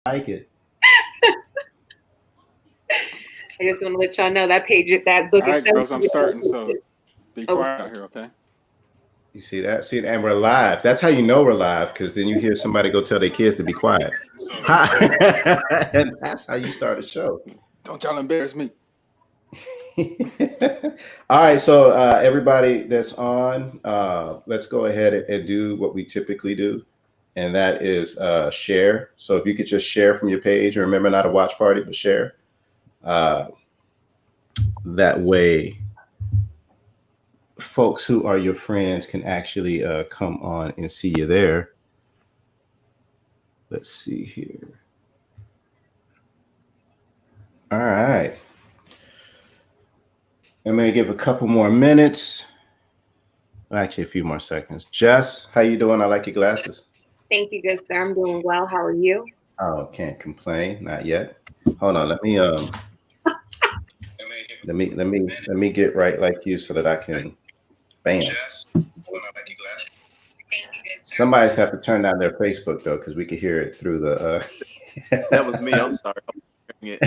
like it. I just want to let y'all know that page, that book All is right, girls, I'm starting, so be Oh, quiet out here, okay? You see that? See, and we're live. That's how you know we're live, because then you hear somebody go tell their kids to be quiet. And that's how you start a show. Don't y'all embarrass me. All right, so everybody that's on, let's go ahead and do what we typically do, and that is share. So if you could just share from your page, and remember, not a watch party, but share. That way, folks who are your friends can actually come on and see you there. Let's see here. All right. I'm going to give a couple more minutes. Actually, a few more seconds. Jess, how you doing? I like your glasses. thank you, good sir. I'm doing well. How are you? Oh, can't complain. Not yet. Hold on. Let me get right like you so that I can. Bam. Somebody's got to turn down their Facebook though, because we could hear it through the. That was me. I'm sorry. It's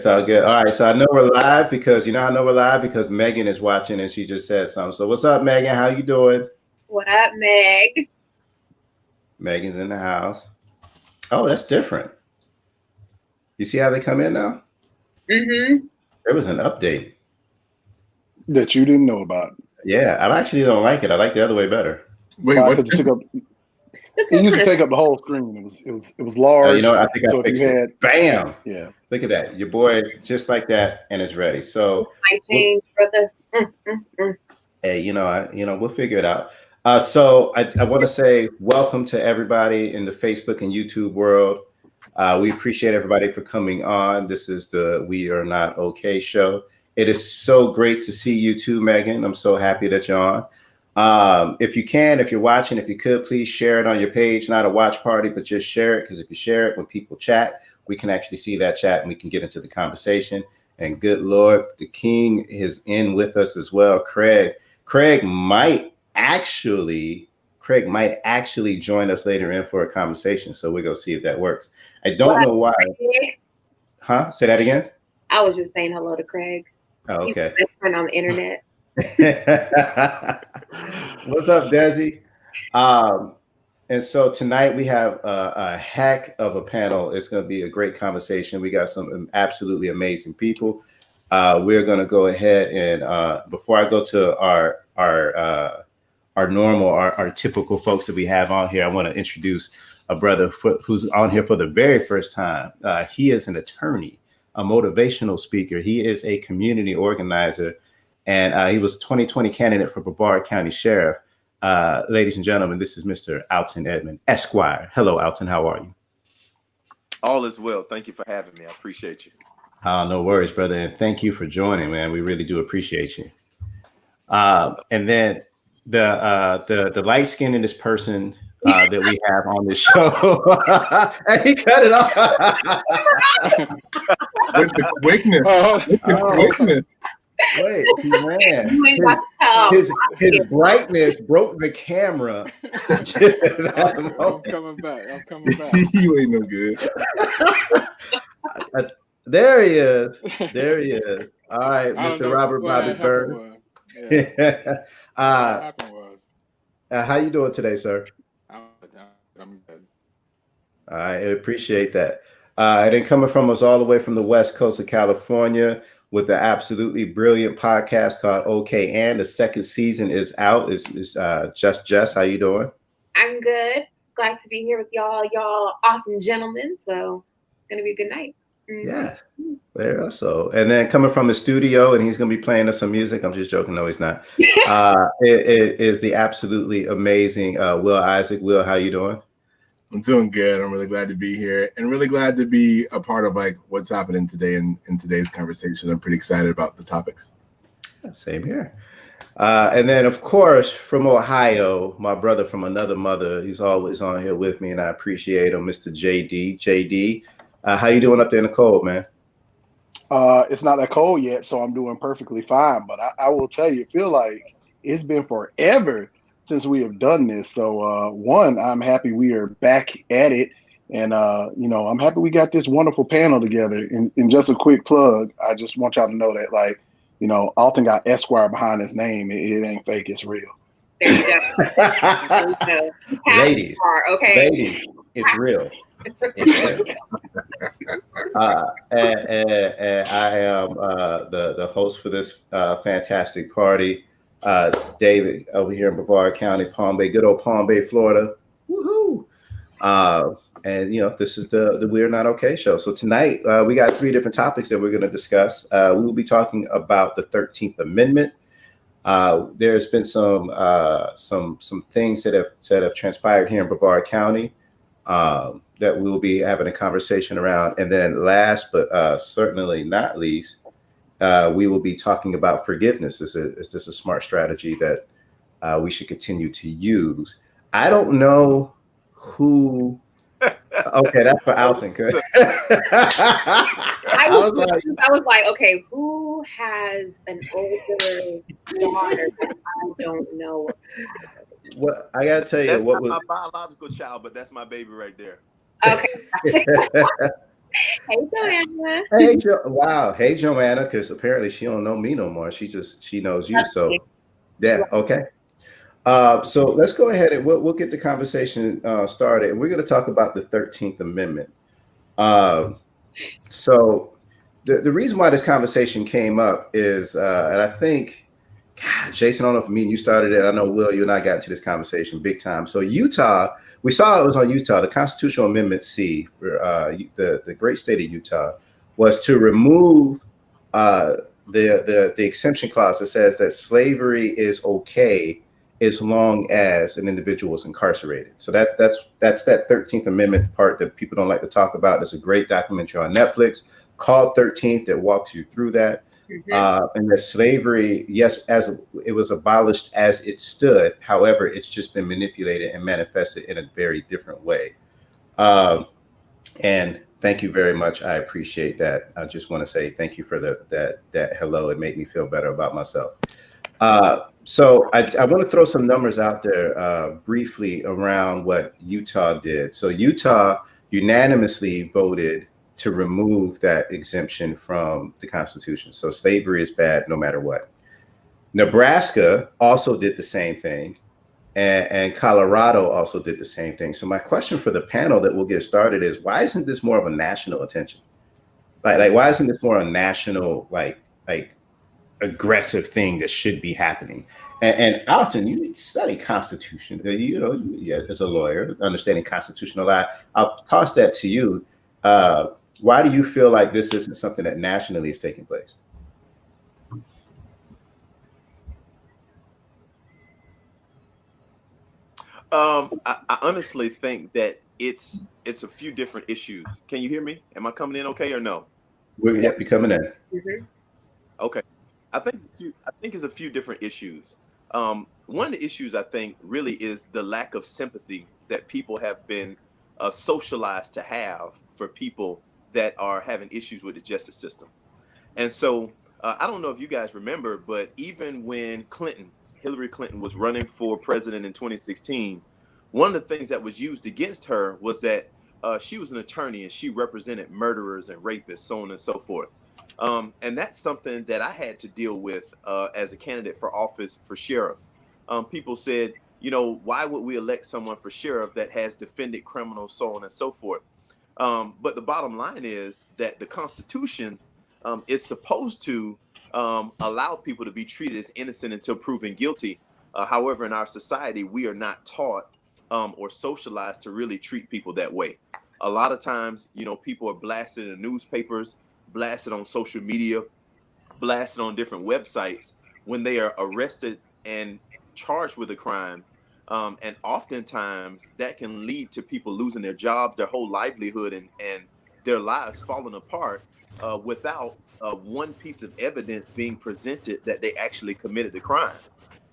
all good. All right, so I know we're live because I know we're live because Megan is watching and she just said something. So what's up, Megan? How you doing? What up, Meg? Megan's in the house. Oh, that's different. You see how they come in now? Mm-hmm. There was an update that you didn't know about. Yeah, I actually don't like it. I like the other way better. Wait, it used to take up the whole screen. It was large. I think so I fixed it. Bam. Yeah. Look at that. Your boy just like that, and it's ready. So I changed, brother. Hey, we'll figure it out. So I want to say welcome to everybody in the Facebook and YouTube world. We appreciate everybody for coming on. This is the We Are Not OK show. It is so great to see you too, Megan. I'm so happy that you're on. If you're watching, if you could, please share it on your page. Not a watch party, but just share it, because if you share it when people chat, we can actually see that chat and we can get into the conversation. And good Lord, the King is in with us as well. Craig might actually join us later in for a conversation. So we're going to see if that works. I don't know why. Huh? Say that again? I was just saying hello to Craig. Oh, okay. He's my best friend on the internet. What's up, Desi? And so tonight we have a heck of a panel. It's going to be a great conversation. We got some absolutely amazing people. We're going to go ahead and before I go to our typical folks that we have on here, I want to introduce a brother who's on here for the very first time. He is an attorney, a motivational speaker. He is a community organizer, and he was 2020 candidate for Brevard County Sheriff. Ladies and gentlemen, this is Mr. Alton Edmond, Esquire. Hello, Alton. How are you? All is well. Thank you for having me. I appreciate you. No worries, brother. And thank you for joining, man. We really do appreciate you. And then the light skin in this person that we have on this show, and he cut it off. With the quickness. Wait, he ran. His brightness broke the camera. I'm coming back. You ain't no good. There he is. All right, Mr. Robert Bobby Byrne. Yeah. What happened was. How you doing today, sir? I'm good. I appreciate that. And then coming from us all the way from the West Coast of California with the absolutely brilliant podcast called OK, and the second season is out. It's Jess. How you doing? I'm good. Glad to be here with y'all awesome gentlemen. So it's gonna be a good night. Mm-hmm. Yeah. There also. And then coming from the studio, and he's gonna be playing us some music. I'm just joking. No, he's not. It is the absolutely amazing Will Isaac. Will, how you doing? I'm doing good. I'm really glad to be here, and really glad to be a part of what's happening today in today's conversation. I'm pretty excited about the topics. Same here. And then, of course, from Ohio, my brother from another mother. He's always on here with me, and I appreciate him, Mr. JD. JD, how you doing up there in the cold, man? It's not that cold yet, so I'm doing perfectly fine. But I will tell you, it feels like it's been forever since we have done this. So, one, I'm happy we are back at it. And I'm happy we got this wonderful panel together. And just a quick plug, I just want y'all to know that, like, Alton got Esquire behind his name. It ain't fake, it's real. There you go. There you go. Ladies, okay. ladies, it's real. It's real. And I am the host for this fantastic party. David over here in Brevard County, Palm Bay, good old Palm Bay, Florida. Woohoo! And this is the We're Not Okay show. So tonight we got 3 different topics that we're going to discuss. We will be talking about the 13th Amendment. There's been some things that have transpired here in Brevard County that we will be having a conversation around. And then last but certainly not least, we will be talking about forgiveness. Is this a smart strategy that we should continue to use? I don't know who. Okay, that's for Alton. I was like, okay, who has an older daughter that I don't know? What I gotta tell you, That's what not was my biological child, but that's my baby right there. Okay. Hey, Joanna. Hey, wow. Hey, Joanna, because apparently she don't know me no more. She knows you. So, yeah, okay. So let's go ahead and we'll get the conversation started. And we're going to talk about the 13th Amendment. So the reason why this conversation came up is, and I think, God, Jason, I don't know if me and you started it. I know, Will, you and I got into this conversation big time. So Utah, we saw it was on Utah. The Constitutional Amendment C for the great state of Utah was to remove the exemption clause that says that slavery is okay as long as an individual is incarcerated. So that's that 13th Amendment part that people don't like to talk about. There's a great documentary on Netflix called 13th that walks you through that. And that slavery, yes, as it was abolished as it stood. However, it's just been manipulated and manifested in a very different way. And thank you very much. I appreciate that. I just want to say thank you for that hello. It made me feel better about myself. So I want to throw some numbers out there briefly around what Utah did. So Utah unanimously voted to remove that exemption from the Constitution. So slavery is bad no matter what. Nebraska also did the same thing, and Colorado also did the same thing. So my question for the panel that we'll get started is, why isn't this more of a national attention? Like why isn't this more a national like aggressive thing that should be happening? And Alton, you study Constitution, as a lawyer, understanding constitutional law. I'll toss that to you. Why do you feel like this isn't something that nationally is taking place? I honestly think that it's a few different issues. Can you hear me? Am I coming in okay or no? We're coming in. Mm-hmm. Okay. I think it's a few different issues. One of the issues I think really is the lack of sympathy that people have been socialized to have for people that are having issues with the justice system. And so I don't know if you guys remember, but even when Hillary Clinton was running for president in 2016, one of the things that was used against her was that she was an attorney and she represented murderers and rapists, so on and so forth. And that's something that I had to deal with as a candidate for office for sheriff. People said, why would we elect someone for sheriff that has defended criminals, so on and so forth? But the bottom line is that the Constitution is supposed to allow people to be treated as innocent until proven guilty. However, in our society, we are not taught or socialized to really treat people that way. A lot of times, people are blasted in the newspapers, blasted on social media, blasted on different websites when they are arrested and charged with a crime. And oftentimes that can lead to people losing their jobs, their whole livelihood, and their lives falling apart without one piece of evidence being presented that they actually committed the crime.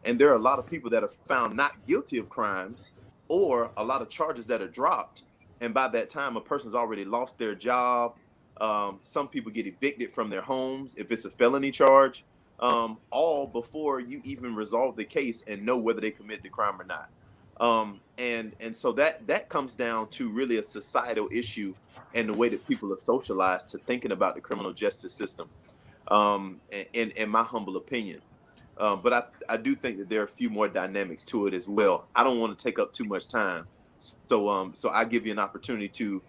And there are a lot of people that are found not guilty of crimes, or a lot of charges that are dropped. And by that time, a person's already lost their job. Some people get evicted from their homes if it's a felony charge, all before you even resolve the case and know whether they committed the crime or not. And so that comes down to really a societal issue and the way that people are socialized to thinking about the criminal justice system, in my humble opinion. But I do think that there are a few more dynamics to it as well. I don't want to take up too much time, so I give you an opportunity to.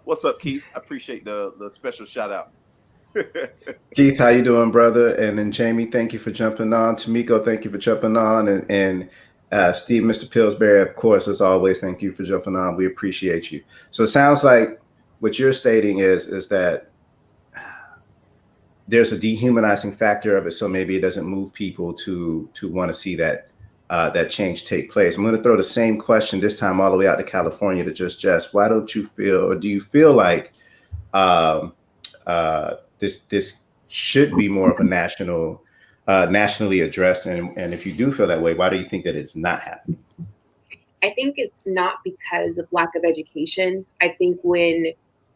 What's up, Keith? I appreciate the special shout out. Keith, how you doing, brother? And then Jamie, thank you for jumping on. Tamiko, thank you for jumping on. And Steve, Mr. Pillsbury, of course, as always, thank you for jumping on. We appreciate you. So it sounds like what you're stating is that there's a dehumanizing factor of it, so maybe it doesn't move people to want to see that change take place. I'm going to throw the same question this time all the way out to California to just Jess. Why don't you feel, or do you feel like this should be more of a nationally addressed? And if you do feel that way, why do you think that it's not happening? I think it's not because of lack of education. I think when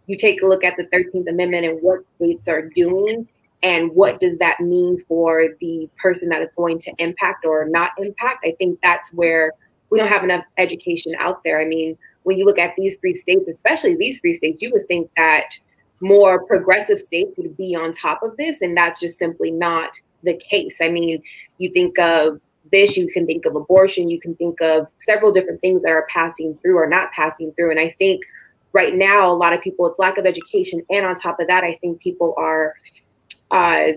you take a look at the 13th Amendment and what states are doing, and what does that mean for the person that it's going to impact or not impact, I think that's where we don't have enough education out there. I mean, when you look at these 3 states, especially these 3 states, you would think that more progressive states would be on top of this, and that's just simply not the case. I mean, you think of this, you can think of abortion, you can think of several different things that are passing through or not passing through. And I think right now, a lot of people, it's lack of education. And on top of that, I think people are, I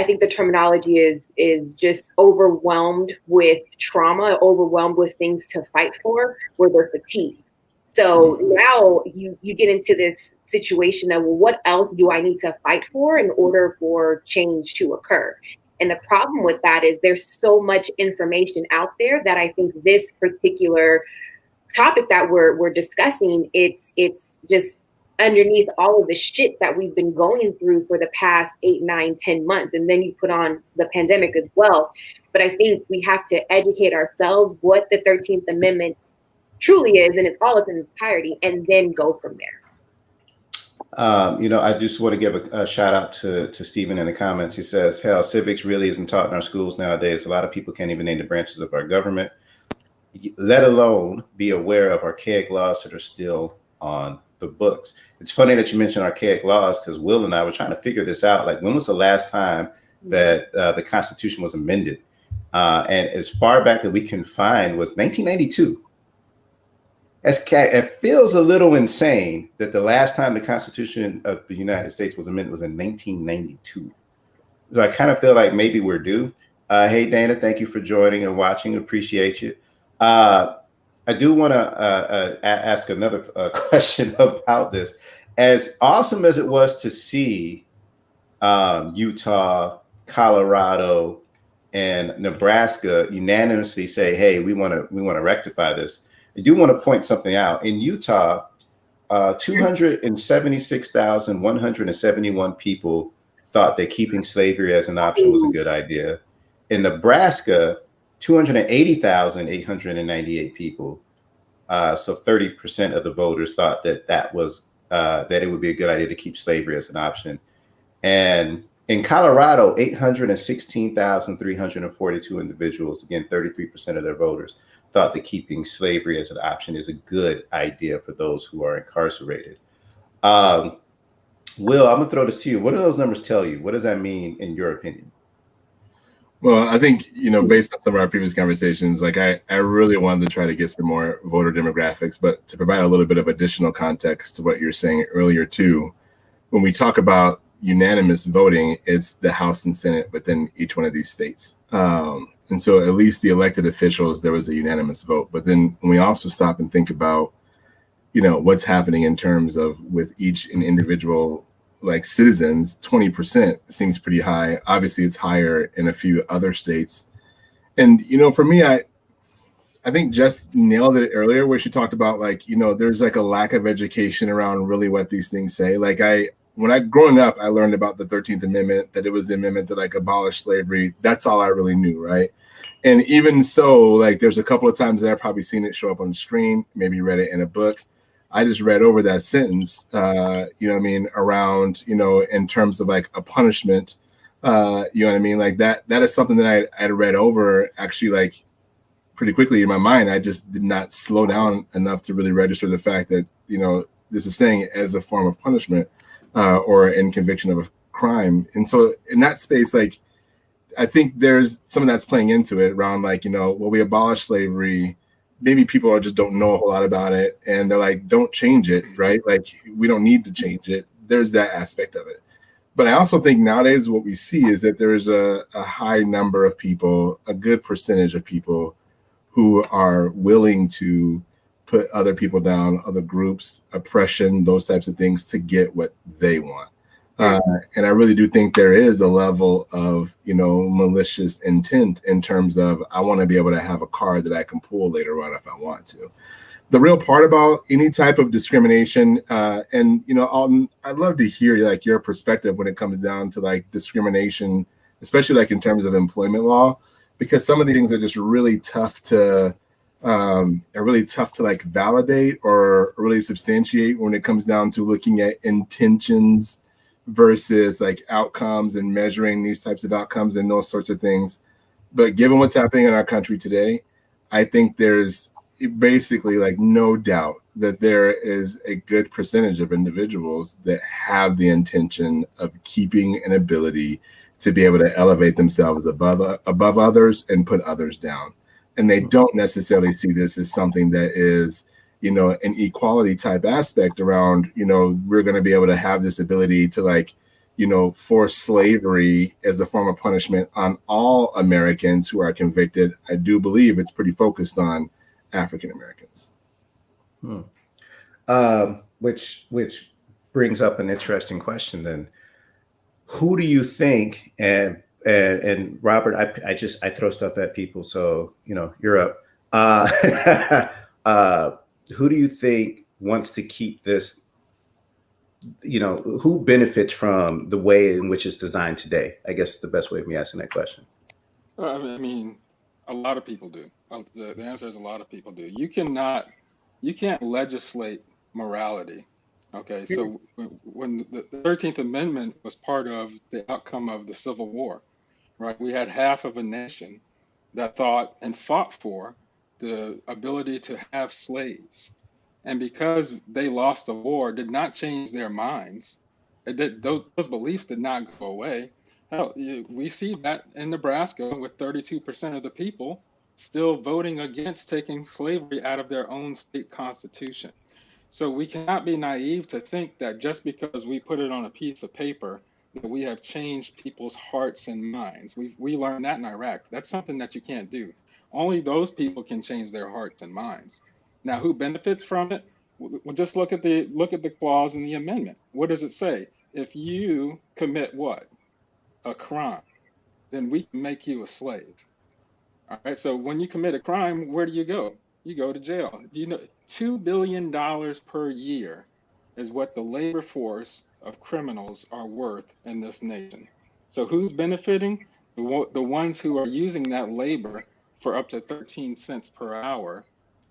think the terminology is just overwhelmed with trauma, overwhelmed with things to fight for, where they're fatigued. So now you get into this situation of, well, what else do I need to fight for in order for change to occur? And the problem with that is there's so much information out there that I think this particular topic that we're discussing, it's just underneath all of the shit that we've been going through for the past 8, 9, 10 months. And then you put on the pandemic as well. But I think we have to educate ourselves what the 13th Amendment truly is, and it's all in its entirety, and then go from there. I just want to give a shout out to Stephen in the comments. He says, hell, civics really isn't taught in our schools nowadays. A lot of people can't even name the branches of our government, let alone be aware of archaic laws that are still on the books. It's funny that you mentioned archaic laws, because Will and I were trying to figure this out. Like, when was the last time that the Constitution was amended? And as far back that we can find was 1992. It feels a little insane that the last time the Constitution of the United States was amended was in 1992. So I kind of feel like maybe we're due. Hey, Dana, thank you for joining and watching. Appreciate you. I do want to ask another question about this. As awesome as it was to see Utah, Colorado, and Nebraska unanimously say, "Hey, we want to rectify this," I do want to point something out. In Utah, 276,171 people thought that keeping slavery as an option was a good idea. In Nebraska, 280,898 people, so 30% of the voters thought that it would be a good idea to keep slavery as an option. And in Colorado, 816,342 individuals, again, 33% of their voters, thought that keeping slavery as an option is a good idea for those who are incarcerated. Will, I'm gonna throw this to you. What do those numbers tell you? What does that mean in your opinion? Well, I think, based on some of our previous conversations, like I really wanted to try to get some more voter demographics, but to provide a little bit of additional context to what you're saying earlier too, when we talk about unanimous voting, it's the House and Senate within each one of these states. And so at least the elected officials, there was a unanimous vote. But then when we also stop and think about, what's happening in terms of with each individual, like citizens, 20% seems pretty high. Obviously, it's higher in a few other states. And, for me, I think Jess nailed it earlier where she talked about, like, there's like a lack of education around really what these things say. Like growing up, I learned about the 13th Amendment, that it was the amendment that like abolished slavery. That's all I really knew, right? And even so, like there's a couple of times that I've probably seen it show up on the screen, maybe read it in a book. I just read over that sentence, around, in terms of like a punishment, Like that is something that I had read over actually like pretty quickly in my mind. I just did not slow down enough to really register the fact that, this is saying as a form of punishment or in conviction of a crime. And so in that space, like, I think there's some of that's playing into it around like, well, we abolished slavery. Maybe people just don't know a whole lot about it. And they're like, don't change it, right? Like, we don't need to change it. There's that aspect of it. But I also think nowadays what we see is that there is a high number of people, a good percentage of people who are willing to put other people down, other groups, oppression, those types of things to get what they want. And I really do think there is a level of, malicious intent in terms of, I want to be able to have a card that I can pull later on if I want to. The real part about any type of discrimination, and I'd love to hear like your perspective when it comes down to like discrimination, especially like in terms of employment law, because some of these things are just really tough to like validate or really substantiate when it comes down to looking at intentions versus like outcomes and measuring these types of outcomes and those sorts of things. But given what's happening in our country today, I think there's basically like no doubt that there is a good percentage of individuals that have the intention of keeping an ability to be able to elevate themselves above others and put others down. And they don't necessarily see this as something that is, an equality type aspect around, we're going to be able to have this ability to like, force slavery as a form of punishment on all Americans who are convicted. I do believe it's pretty focused on African Americans. Which brings up an interesting question then. Who do you think, and Robert, I throw stuff at people, so you're up. Who do you think wants to keep this? Who benefits from the way in which it's designed today? I guess the best way of me asking that question. I mean, a lot of people do. The answer is a lot of people do. You can't legislate morality. Okay, so when the 13th Amendment was part of the outcome of the Civil War, right? We had half of a nation that thought and fought for the ability to have slaves. And because they lost the war, did not change their minds. Those beliefs did not go away. Hell, we see that in Nebraska with 32% of the people still voting against taking slavery out of their own state constitution. So we cannot be naive to think that just because we put it on a piece of paper, that we have changed people's hearts and minds. We learned that in Iraq. That's something that you can't do. Only those people can change their hearts and minds. Now, who benefits from it? Well, just look at the clause in the amendment. What does it say? If you commit what? A crime, then we can make you a slave. All right. So when you commit a crime, where do you go? You go to jail. $2 billion per year is what the labor force of criminals are worth in this nation. So who's benefiting? The ones who are using that labor for up to 13 cents per hour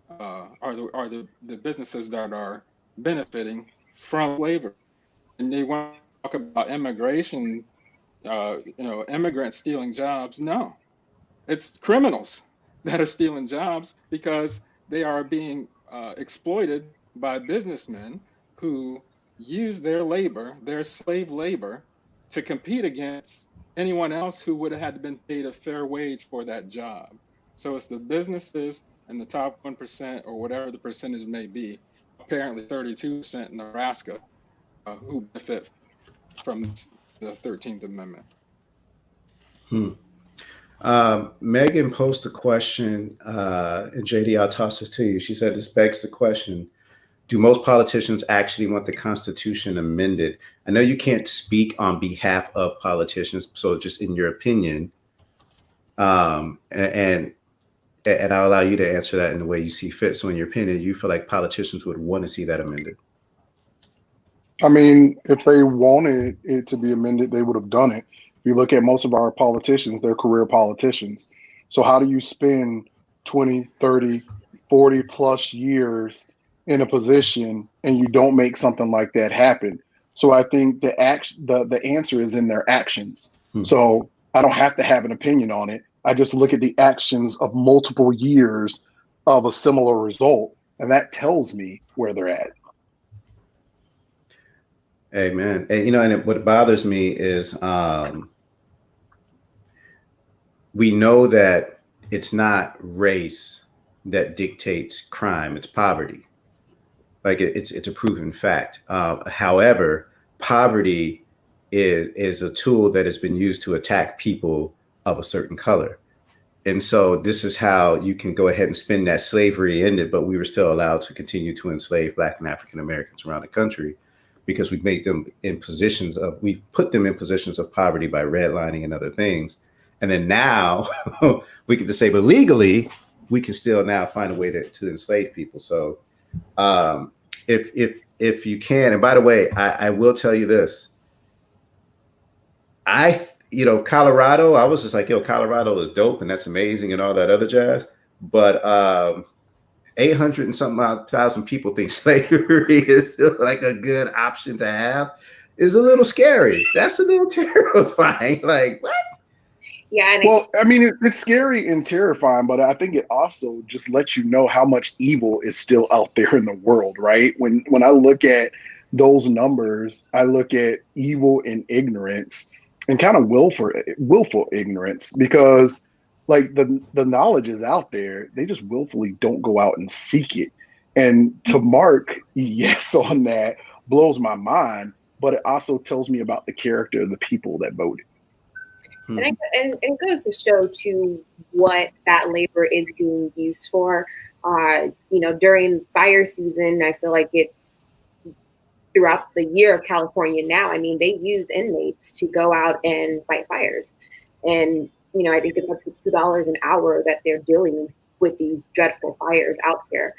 are the businesses that are benefiting from labor. And they want to talk about immigration, immigrants stealing jobs. No, it's criminals that are stealing jobs because they are being exploited by businessmen who use their labor, their slave labor, to compete against anyone else who would have had been paid a fair wage for that job. So it's the businesses and the top 1% or whatever the percentage may be, apparently 32% in Nebraska, who benefit from the 13th Amendment. Megan posed a question, and JD, I'll toss this to you. She said, this begs the question, do most politicians actually want the Constitution amended? I know you can't speak on behalf of politicians, so just in your opinion, and I'll allow you to answer that in the way you see fit. So in your opinion, you feel like politicians would want to see that amended? I mean, if they wanted it to be amended, they would have done it. If you look at most of our politicians, they're career politicians. So how do you spend 20, 30, 40 plus years in a position and you don't make something like that happen? So I think the answer is in their actions. So I don't have to have an opinion on it. I just look at the actions of multiple years of a similar result, and that tells me where they're at. Amen. And and what bothers me is we know that it's not race that dictates crime; it's poverty. Like it's a proven fact. However, poverty is a tool that has been used to attack people of a certain color. And so this is how you can go ahead and spin that slavery ended, but we were still allowed to continue to enslave Black and African Americans around the country because we made them we put them in positions of poverty by redlining and other things. And then now we get to say, but legally, we can still now find a way to enslave people. So if you can, and by the way, I will tell you this, Colorado, I was just like, Colorado is dope and that's amazing and all that other jazz. But 800 and something thousand people think slavery is still like a good option to have. Is a little scary. That's a little terrifying. Like, what? Yeah. Well, I mean, it's scary and terrifying, but I think it also just lets you know how much evil is still out there in the world, right? When I look at those numbers, I look at evil and ignorance and kind of willful ignorance, because like the knowledge is out there. They just willfully don't go out and seek it. And to mark yes on that blows my mind, but it also tells me about the character of the people that voted. And it goes to show too what that labor is being used for. During fire season, I feel like it's throughout the year of California now. I mean, they use inmates to go out and fight fires. And, I think it's up to $2 an hour that they're dealing with these dreadful fires out there.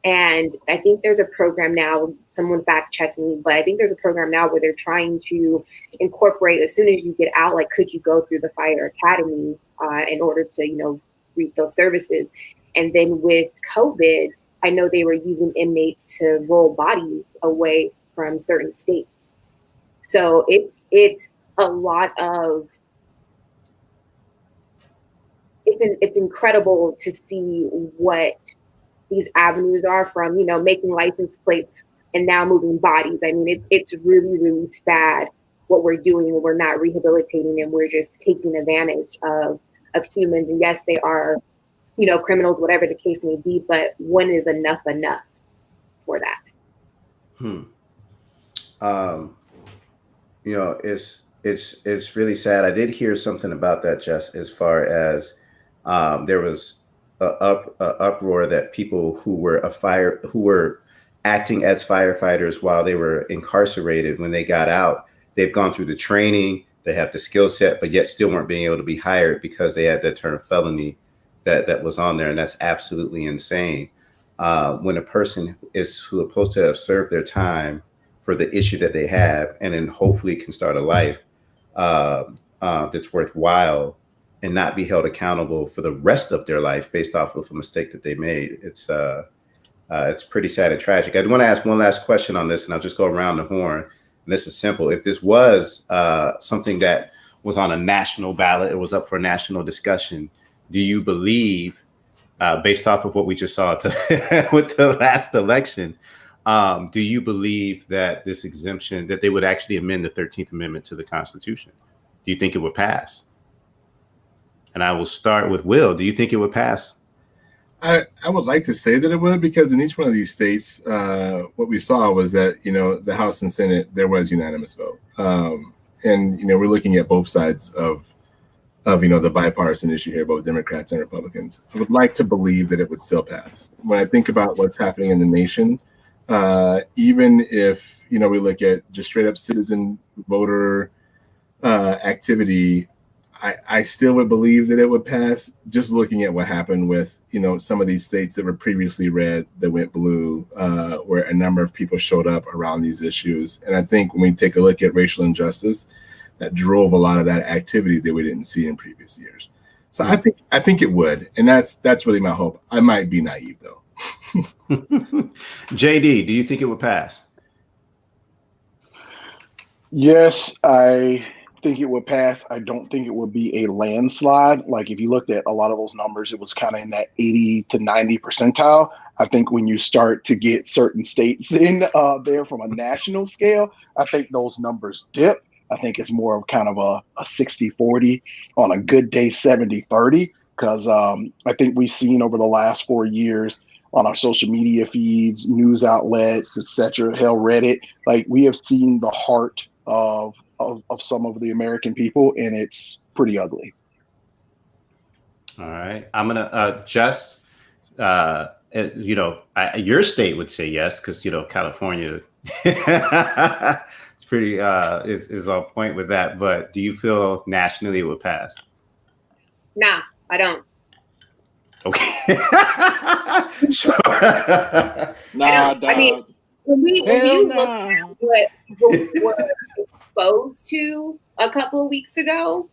And I think there's a program now, someone fact check me, but I think there's a program now where they're trying to incorporate, as soon as you get out, like, could you go through the fire academy in order to, reap those services? And then with COVID, I know they were using inmates to roll bodies away from certain states. So it's a lot of, it's incredible to see what these avenues are, from, making license plates and now moving bodies. I mean, it's really, really sad what we're doing when we're not rehabilitating and we're just taking advantage of humans. And yes, they are, criminals, whatever the case may be, but when is enough for that? It's really sad. I did hear something about that, Jess, as far as there was an uproar that people who were acting as firefighters while they were incarcerated, when they got out, they've gone through the training, they have the skill set, but yet still weren't being able to be hired because they had that term felony that was on there. And that's absolutely insane. When a person is supposed to have served their time for the issue that they have, and then hopefully can start a life that's worthwhile and not be held accountable for the rest of their life based off of a mistake that they made. It's pretty sad and tragic. I want to ask one last question on this, and I'll just go around the horn. And this is simple. If this was something that was on a national ballot, it was up for a national discussion, do you believe, based off of what we just saw with the last election, do you believe that this exemption, that they would actually amend the 13th Amendment to the Constitution? Do you think it would pass? And I will start with Will. Do you think it would pass? I would like to say that it would, because in each one of these states, what we saw was that, the House and Senate, there was unanimous vote. And, we're looking at both sides of the bipartisan issue here, both Democrats and Republicans. I would like to believe that it would still pass. When I think about what's happening in the nation, even if, we look at just straight up citizen voter activity, I still would believe that it would pass, just looking at what happened with, some of these states that were previously red that went blue, where a number of people showed up around these issues. And I think when we take a look at racial injustice, that drove a lot of that activity that we didn't see in previous years. So I think it would. And that's really my hope. I might be naive, though. JD, do you think it would pass? Yes, I think it would pass. I don't think it would be a landslide. Like if you looked at a lot of those numbers, it was kind of in that 80 to 90 percentile. I think when you start to get certain states in there from a national scale, I think those numbers dip. I think it's more of kind of a 60-40, on a good day 70-30, because I think we've seen over the last 4 years on our social media feeds, news outlets, etc., hell, Reddit, like we have seen the heart of some of the American people, and it's pretty ugly. All right. I'm gonna Jess, your state would say yes, because California it's pretty is on point with that. But do you feel nationally it would pass? Nah, I don't. Okay. Sure. Nah, I mean, when you look at what we're exposed to a couple of weeks ago,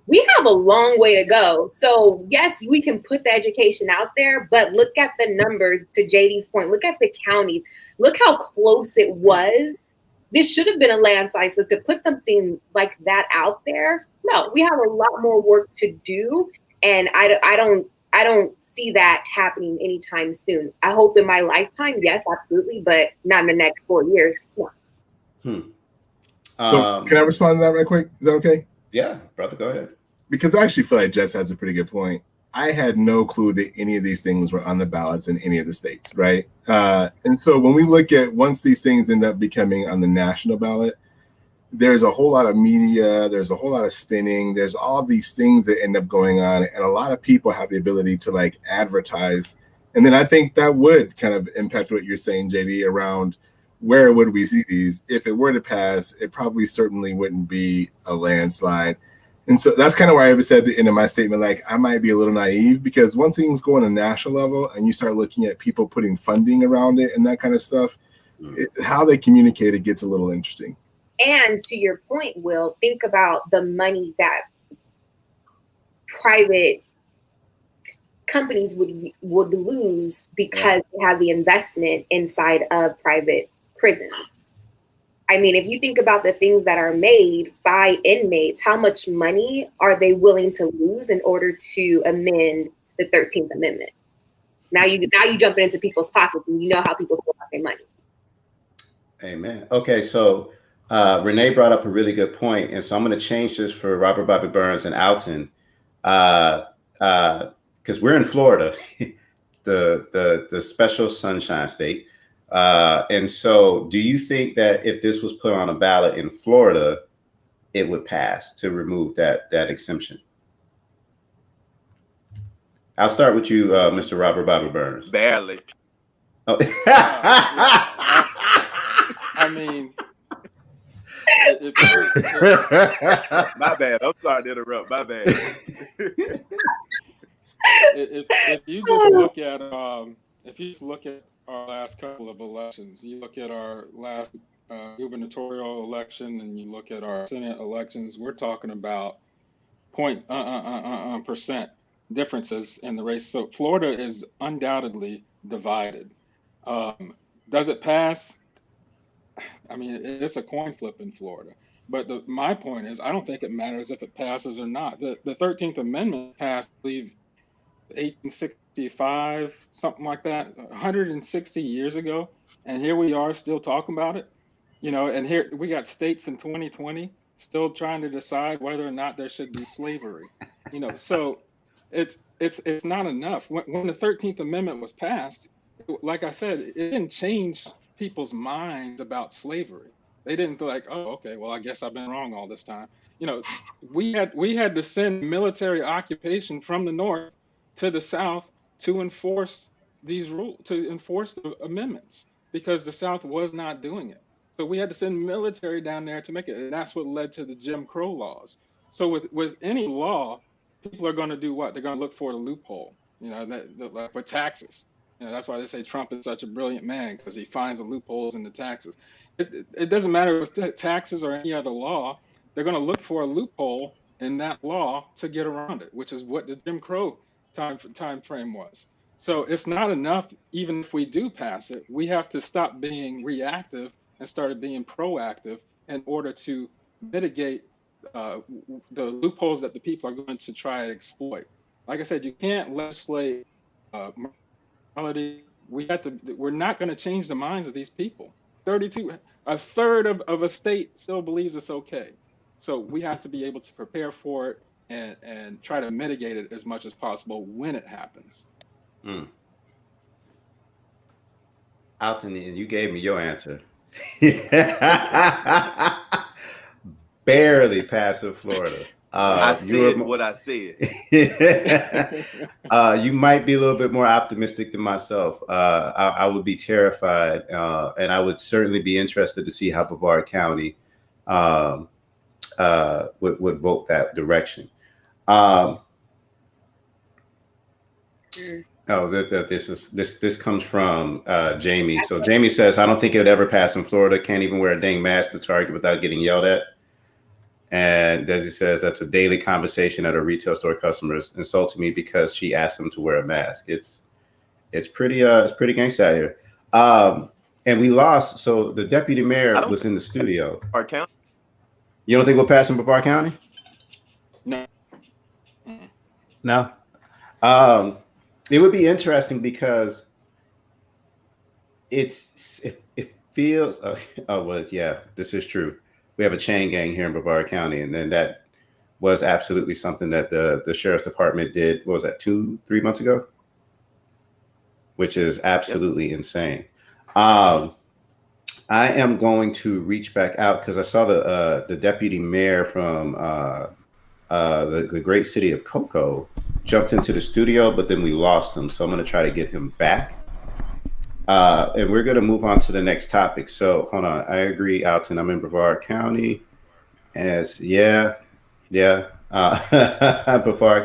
we have a long way to go. So yes, we can put the education out there, but look at the numbers. To JD's point, look at the counties. Look how close it was. This should have been a landslide. So to put something like that out there, no, we have a lot more work to do, and I don't see that happening anytime soon. I hope in my lifetime, yes, absolutely, but not in the next 4 years. No. So can I respond to that right quick? Is that okay? Yeah, brother, go ahead. Because I actually feel like Jess has a pretty good point. I had no clue that any of these things were on the ballots in any of the states, right? And so when we look at once these things end up becoming on the national ballot, there's a whole lot of media, there's a whole lot of spinning, there's all these things that end up going on, and a lot of people have the ability to like advertise. And then I think that would kind of impact what you're saying, JD, around where would we see these? If it were to pass, it probably certainly wouldn't be a landslide. And so that's kind of why I ever said at the end of my statement, like I might be a little naive, because once things go on a national level and you start looking at people putting funding around it and that kind of stuff, how they communicate it gets a little interesting. And to your point, Will, think about the money that private companies would lose because they have the investment inside of private prisons. I mean, if you think about the things that are made by inmates, how much money are they willing to lose in order to amend the 13th Amendment? Now you jumping into people's pockets, and you know how people feel about their money. Amen. Okay, so Renee brought up a really good point, and so I'm going to change this for Robert Bobby Burns and Alton, because we're in Florida, the special sunshine state. And so do you think that if this was put on a ballot in Florida, it would pass to remove that exemption? I'll start with you, Mr. Robert Bobby Burns. Barely. Oh. I mean, my bad. I'm sorry to interrupt. My bad. if you just look at our last couple of elections, you look at our last gubernatorial election, and you look at our Senate elections, we're talking about percent differences in the race. So Florida is undoubtedly divided. Does it pass? I mean, it's a coin flip in Florida. But my point is, I don't think it matters if it passes or not. The 13th Amendment passed, I believe, 1865, something like that, 160 years ago. And here we are still talking about it. And here we got states in 2020 still trying to decide whether or not there should be slavery. So it's not enough. When the 13th Amendment was passed, like I said, it didn't change people's minds about slavery. They didn't think like, oh, okay, well, I guess I've been wrong all this time. We had to send military occupation from the North to the South to enforce these rules, to enforce the amendments, because the South was not doing it. So we had to send military down there to make it. And that's what led to the Jim Crow laws. So with any law, people are going to do what? They're going to look for a loophole, like with taxes. That's why they say Trump is such a brilliant man, because he finds the loopholes in the taxes. It doesn't matter if it's taxes or any other law. They're going to look for a loophole in that law to get around it, which is what the Jim Crow time frame was. So it's not enough. Even if we do pass it, we have to stop being reactive and start being proactive in order to mitigate the loopholes that the people are going to try and exploit. Like I said, you can't legislate morality. We're not going to change the minds of these people. A third of a state still believes it's okay. So we have to be able to prepare for it and try to mitigate it as much as possible when it happens. Alton, you gave me your answer. Barely passing Florida. I said what I said. You might be a little bit more optimistic than myself. I would be terrified, and I would certainly be interested to see how Brevard County would vote that direction. This comes from Jamie. So Jamie says, I don't think it would ever pass in Florida. Can't even wear a dang mask to Target without getting yelled at. And Desi says that's a daily conversation at a retail store. Customers insulting me because she asked them to wear a mask. It's pretty gangsta out here. And we lost. So the deputy mayor was in the studio. Brevard County? You don't think we'll pass in Brevard County? No. No. It would be interesting because it feels. This is true. We have a chain gang here in Brevard County, and then that was absolutely something that the sheriff's department did. What was that, 2-3 months ago? Which is absolutely insane. I am going to reach back out because I saw the deputy mayor from the great city of Cocoa jumped into the studio, but then we lost him. So I'm going to try to get him back. And we're going to move on to the next topic. So hold on. I agree, Alton. I'm in Brevard County. Brevard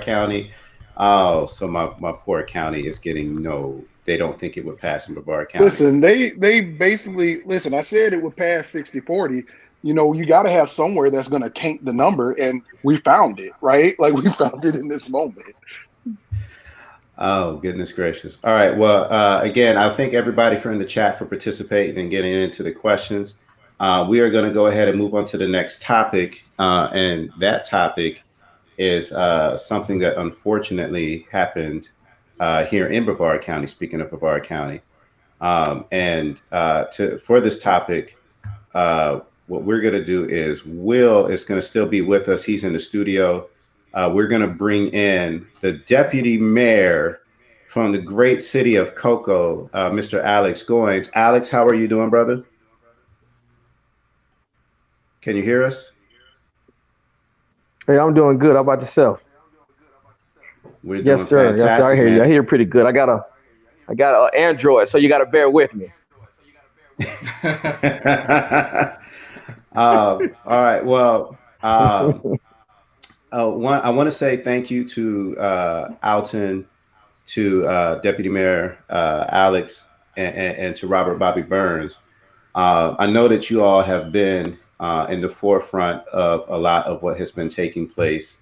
County. Oh, so my poor county is getting no. They don't think it would pass in Brevard County. Listen, they basically listen. I said it would pass 60-40. You know, you got to have somewhere that's going to taint the number, and we found it, right? Like we found it in this moment. Oh, goodness gracious. All right. Well, again, I thank everybody in the chat for participating and getting into the questions. We are going to go ahead and move on to the next topic. And that topic is something that unfortunately happened here in Brevard County, speaking of Brevard County. For this topic, what we're going to do is Will is going to still be with us. He's in the studio. We're going to bring in the deputy mayor from the great city of Cocoa, Mr. Alex Goins. Alex, how are you doing, brother? Can you hear us? Hey, I'm doing good. How about yourself? We're doing yes, sir. Fantastic, yes, sir. I hear man. you. I hear you pretty good. I got an Android, so you got to bear with me. All right. Well, I want to say thank you to Alton, to Deputy Mayor Alex, and to Robert Bobby Burns. I know that you all have been in the forefront of a lot of what has been taking place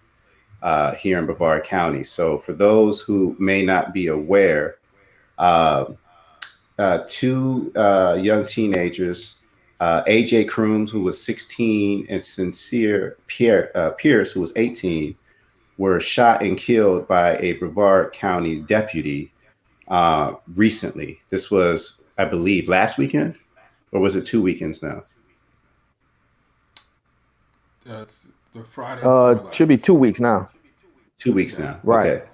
here in Brevard County. So for those who may not be aware, two young teenagers, AJ Crooms, who was 16, and Sincere Pierce, who was 18, were shot and killed by a Brevard County deputy recently. This was, I believe, last weekend, or was it 2 weekends now? That's the Friday. Should be 2 weeks now. 2 weeks now. Right. Okay.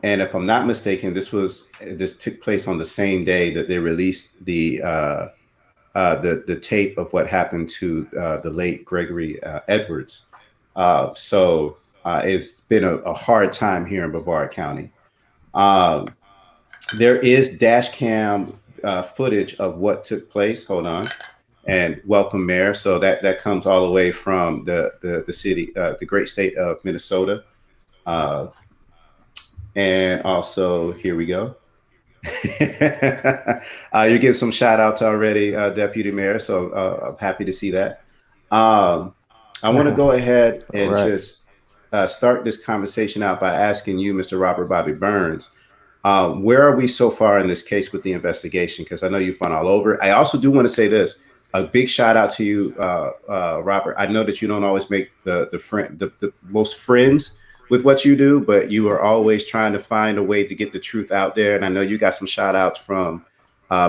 And if I'm not mistaken, this took place on the same day that they released the tape of what happened to the late Gregory Edwards. So it's been a hard time here in Brevard County. There is dash cam footage of what took place. Hold on. And welcome, Mayor. So that comes all the way from the city, the great state of Minnesota. And also, here we go. You're getting some shout outs already, Deputy Mayor. So I'm happy to see that. I want to go ahead and just start this conversation out by asking you, Mr. Robert Bobby Burns, where are we so far in this case with the investigation? Because I know you've gone all over. I also do want to say this. a big shout out to you, Robert. I know that you don't always make the most friends with what you do, but you are always trying to find a way to get the truth out there. And I know you got some shout outs from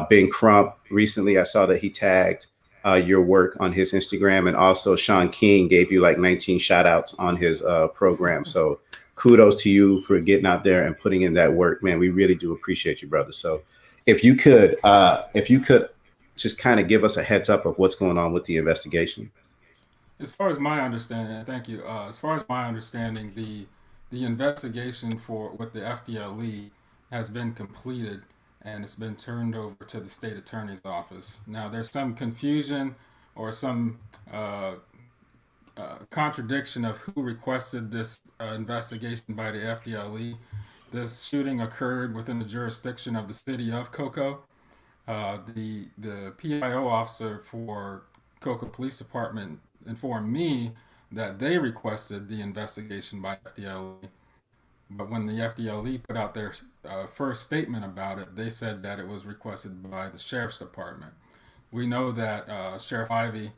Ben Crump. Recently, I saw that he tagged your work on his Instagram, and also Sean King gave you like 19 shout outs on his program. So kudos to you for getting out there and putting in that work, man. We really do appreciate you, brother. So if you could just kind of give us a heads up of what's going on with the investigation. As far as my understanding, thank you. As far as my understanding, the investigation for with the FDLE has been completed, and it's been turned over to the state attorney's office. Now, there's some confusion or some contradiction of who requested this investigation by the FDLE. This shooting occurred within the jurisdiction of the city of Cocoa. The PIO officer for Cocoa Police Department informed me that they requested the investigation by FDLE. But when the FDLE put out their first statement about it, they said that it was requested by the Sheriff's Department. We know that Sheriff Ivey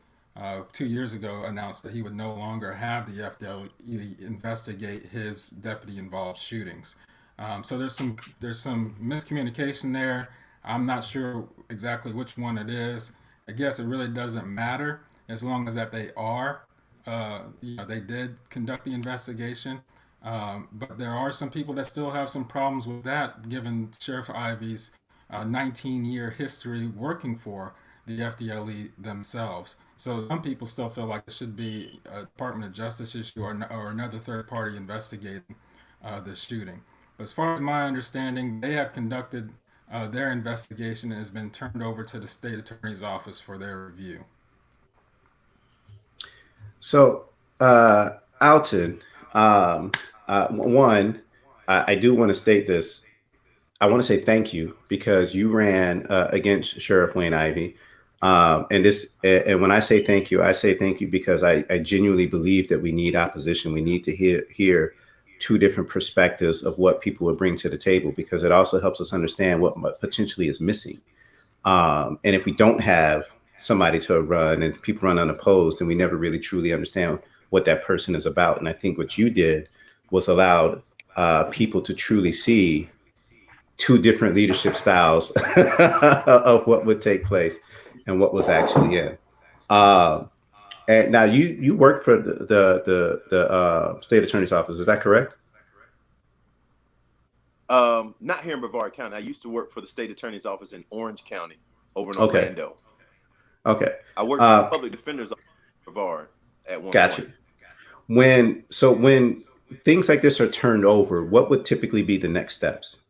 2 years ago announced that he would no longer have the FDLE investigate his deputy-involved shootings. So there's some miscommunication there. I'm not sure exactly which one it is. I guess it really doesn't matter as long as that they are, they did conduct the investigation. But there are some people that still have some problems with that, given Sheriff Ivey's 19-year history working for the FDLE themselves. So some people still feel like it should be a Department of Justice issue or another third party investigating the shooting. But as far as my understanding, they have conducted their investigation and has been turned over to the state attorney's office for their review. So, Alton, one, I do want to state this. I want to say thank you because you ran against Sheriff Wayne Ivey. And when I say thank you because I genuinely believe that we need opposition. We need to hear two different perspectives of what people would bring to the table, because it also helps us understand what potentially is missing. And if we don't have somebody to run and people run unopposed, then we never really truly understand what that person is about. And I think what you did was allowed people to truly see two different leadership styles of what would take place and what was actually in. And now you work for the state attorney's office. Is that correct? Not here in Brevard County. I used to work for the state attorney's office in Orange County over in Orlando. Okay. I worked for the public defender's office in Brevard at one point. When things like this are turned over, what would typically be the next steps?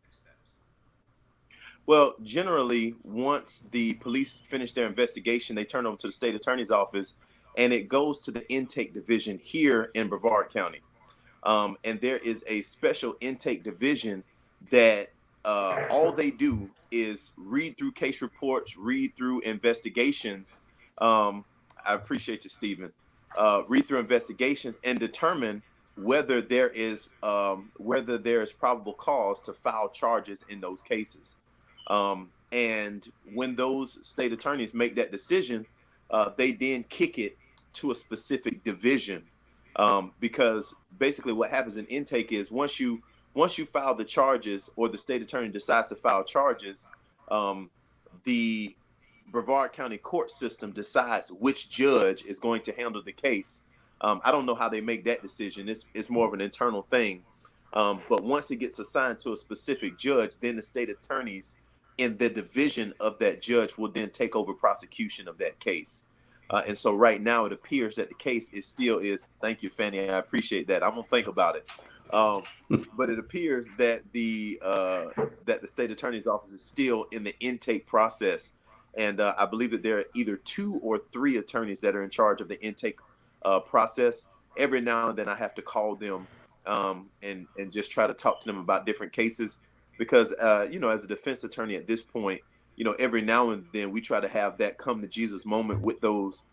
Well, generally, once the police finish their investigation, they turn over to the state attorney's office, and it goes to the intake division here in Brevard County. And there is a special intake division that all they do is read through case reports, read through investigations. I appreciate you, Stephen. Read through investigations and determine whether there is probable cause to file charges in those cases. And when those state attorneys make that decision, they then kick it to a specific division. Because basically what happens in intake is once you file the charges, or the state attorney decides to file charges, the Brevard County court system decides which judge is going to handle the case. I don't know how they make that decision. It's more of an internal thing. But once it gets assigned to a specific judge, then the state attorneys in the division of that judge will then take over prosecution of that case. And so right now it appears that the case still is. Thank you, Fanny. I appreciate that. I'm gonna think about it. But it appears that the state attorney's office is still in the intake process, and I believe that there are either 2 or 3 attorneys that are in charge of the intake process. Every now and then I have to call them and just try to talk to them about different cases, because as a defense attorney at this point, every now and then we try to have that come to Jesus moment with those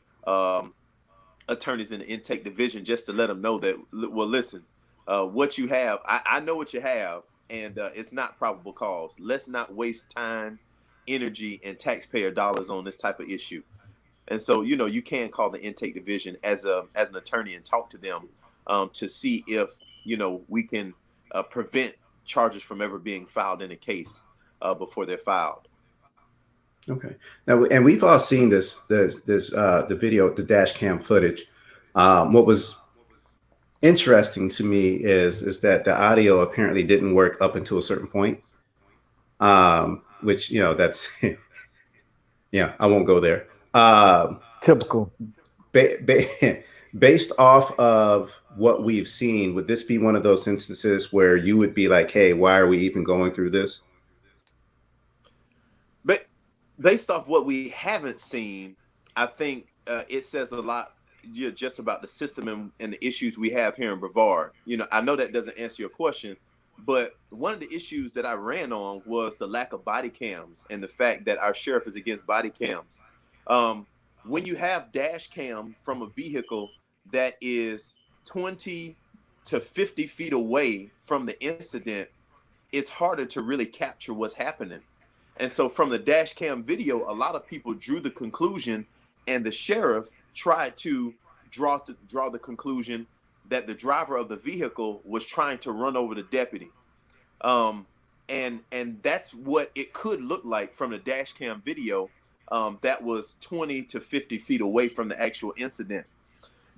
attorneys in the intake division, just to let them know that, well, listen, what you have, I know what you have, and it's not probable cause. Let's not waste time, energy, and taxpayer dollars on this type of issue. And so, you can call the intake division as an attorney and talk to them to see if, we can prevent charges from ever being filed in a case before they're filed. Okay. Now, and we've all seen the video, the dash cam footage. What was interesting to me is that the audio apparently didn't work up until a certain point, which, that's, yeah, I won't go there. Typical. Based off of what we've seen, would this be one of those instances where you would be like, hey, why are we even going through this? But based off what we haven't seen, I think it says a lot just about the system and the issues we have here in Brevard. I know that doesn't answer your question, but one of the issues that I ran on was the lack of body cams and the fact that our sheriff is against body cams. When you have dash cam from a vehicle that is 20 to 50 feet away from the incident, it's harder to really capture what's happening. And so from the dash cam video, a lot of people drew the conclusion, and the sheriff tried to draw the conclusion that the driver of the vehicle was trying to run over the deputy. And that's what it could look like from the dash cam video that was 20 to 50 feet away from the actual incident.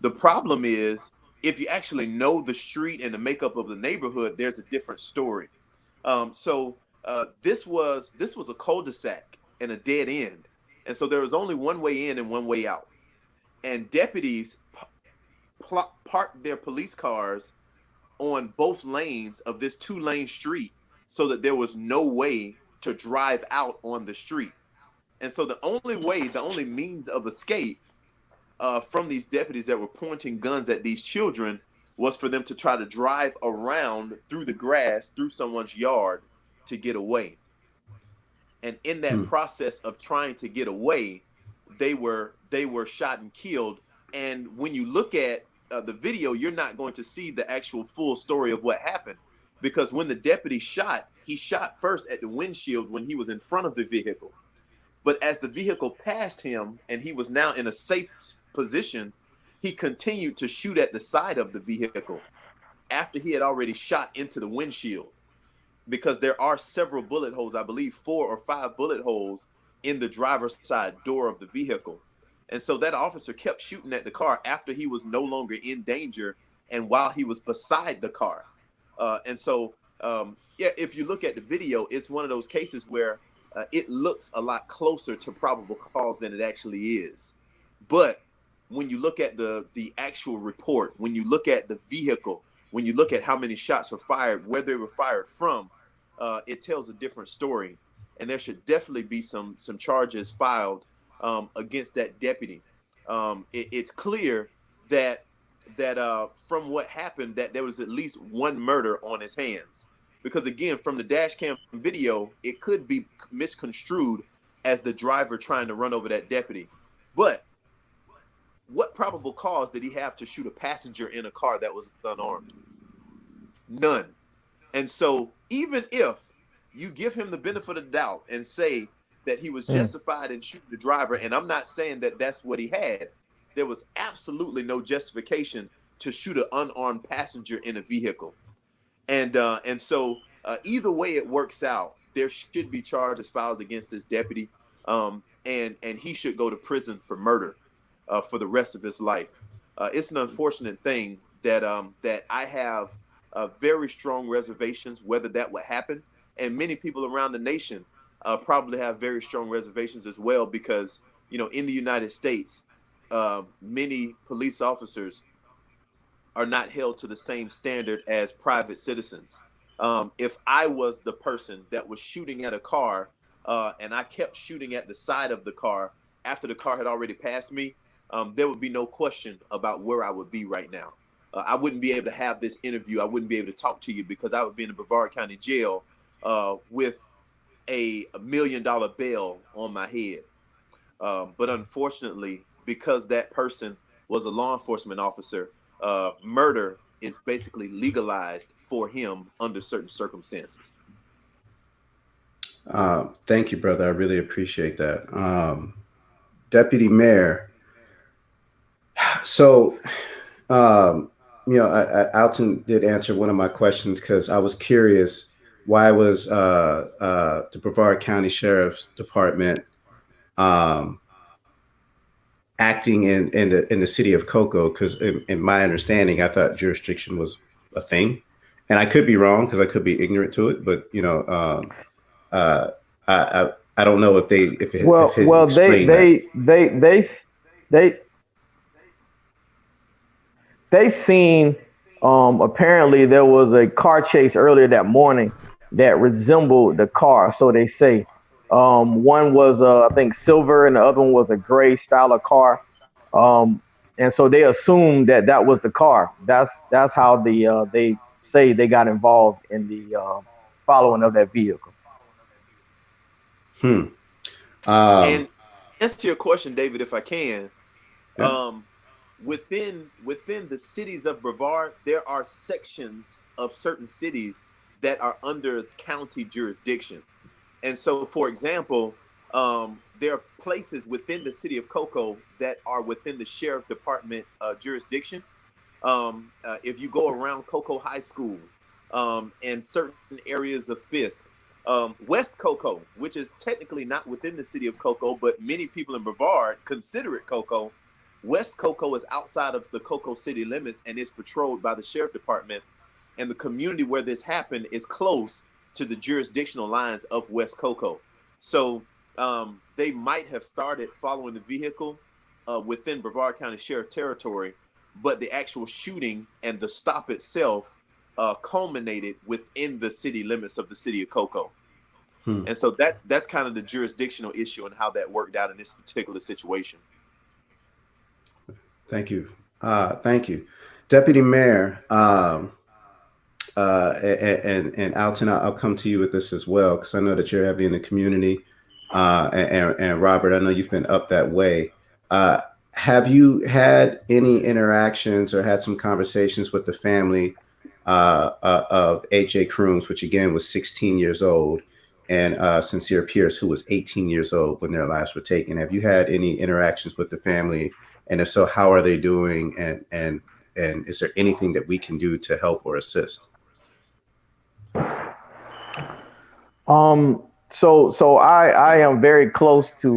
The problem is, if you actually know the street and the makeup of the neighborhood, there's a different story. This was a cul-de-sac and a dead end. And so there was only one way in and one way out. And deputies parked their police cars on both lanes of this 2-lane street so that there was no way to drive out on the street. And so the only means of escape from these deputies that were pointing guns at these children was for them to try to drive around through the grass, through someone's yard, to get away. And in that process of trying to get away, they were shot and killed. And when you look at the video, you're not going to see the actual full story of what happened, because when the deputy shot, he shot first at the windshield when he was in front of the vehicle. But as the vehicle passed him and he was now in a safe position, he continued to shoot at the side of the vehicle after he had already shot into the windshield, because there are several bullet holes, I believe 4 or 5 bullet holes in the driver's side door of the vehicle. And so that officer kept shooting at the car after he was no longer in danger and while he was beside the car. If you look at the video, it's one of those cases where it looks a lot closer to probable cause than it actually is. But when you look at the actual report, when you look at the vehicle, when you look at how many shots were fired, where they were fired from, it tells a different story. And there should definitely be some charges filed against that deputy. It's clear that from what happened, that there was at least one murder on his hands. Because again, from the dash cam video, it could be misconstrued as the driver trying to run over that deputy. But what probable cause did he have to shoot a passenger in a car that was unarmed? None. And so even if you give him the benefit of the doubt and say that he was justified in shooting the driver, and I'm not saying that that's what he had, there was absolutely no justification to shoot an unarmed passenger in a vehicle. And so either way it works out, there should be charges filed against this deputy, and he should go to prison for murder for the rest of his life. It's an unfortunate thing that I have very strong reservations whether that would happen, and many people around the nation probably have very strong reservations as well, because in the United States, many police officers are not held to the same standard as private citizens. If I was the person that was shooting at a car and I kept shooting at the side of the car after the car had already passed me, there would be no question about where I would be right now. I wouldn't be able to have this interview. I wouldn't be able to talk to you, because I would be in the Brevard County Jail with a $1 million bail on my head. But unfortunately, because that person was a law enforcement officer, murder is basically legalized for him under certain circumstances. Thank you, brother. I really appreciate that. Deputy Mayor. So, Alton did answer one of my questions because I was curious why was the Brevard County Sheriff's Department acting in the city of Cocoa? Because in my understanding, I thought jurisdiction was a thing, and I could be wrong because I could be ignorant to it. But I don't know if they seen apparently there was a car chase earlier that morning that resembled the car, so they say. One was I think silver and the other one was a gray style of car, and so they assumed that was the car. That's how they say they got involved in the following of that vehicle. And answer your question, David, if I can. Yeah. Within the cities of Brevard, there are sections of certain cities that are under county jurisdiction. And so, for example, there are places within the city of Cocoa that are within the sheriff department jurisdiction. If you go around Cocoa High School and certain areas of Fisk, West Cocoa, which is technically not within the city of Cocoa, but many people in Brevard consider it Cocoa. West Cocoa is outside of the Cocoa city limits and is patrolled by the sheriff department. And the community where this happened is close to the jurisdictional lines of West Cocoa. So they might have started following the vehicle within Brevard County Sheriff territory, but the actual shooting and the stop itself culminated within the city limits of the city of Cocoa. And so that's kind of the jurisdictional issue and how that worked out in this particular situation. Thank you. Thank you. Deputy Mayor, and Alton, I'll come to you with this as well, because I know that you're heavy in the community. And Robert, I know you've been up that way. Have you had any interactions or had some conversations with the family of AJ Crooms, which again was 16 years old, and Sincere Pierce, who was 18 years old when their lives were taken? Have you had any interactions with the family? And if so, how are they doing? And is there anything that we can do to help or assist? So I am very close to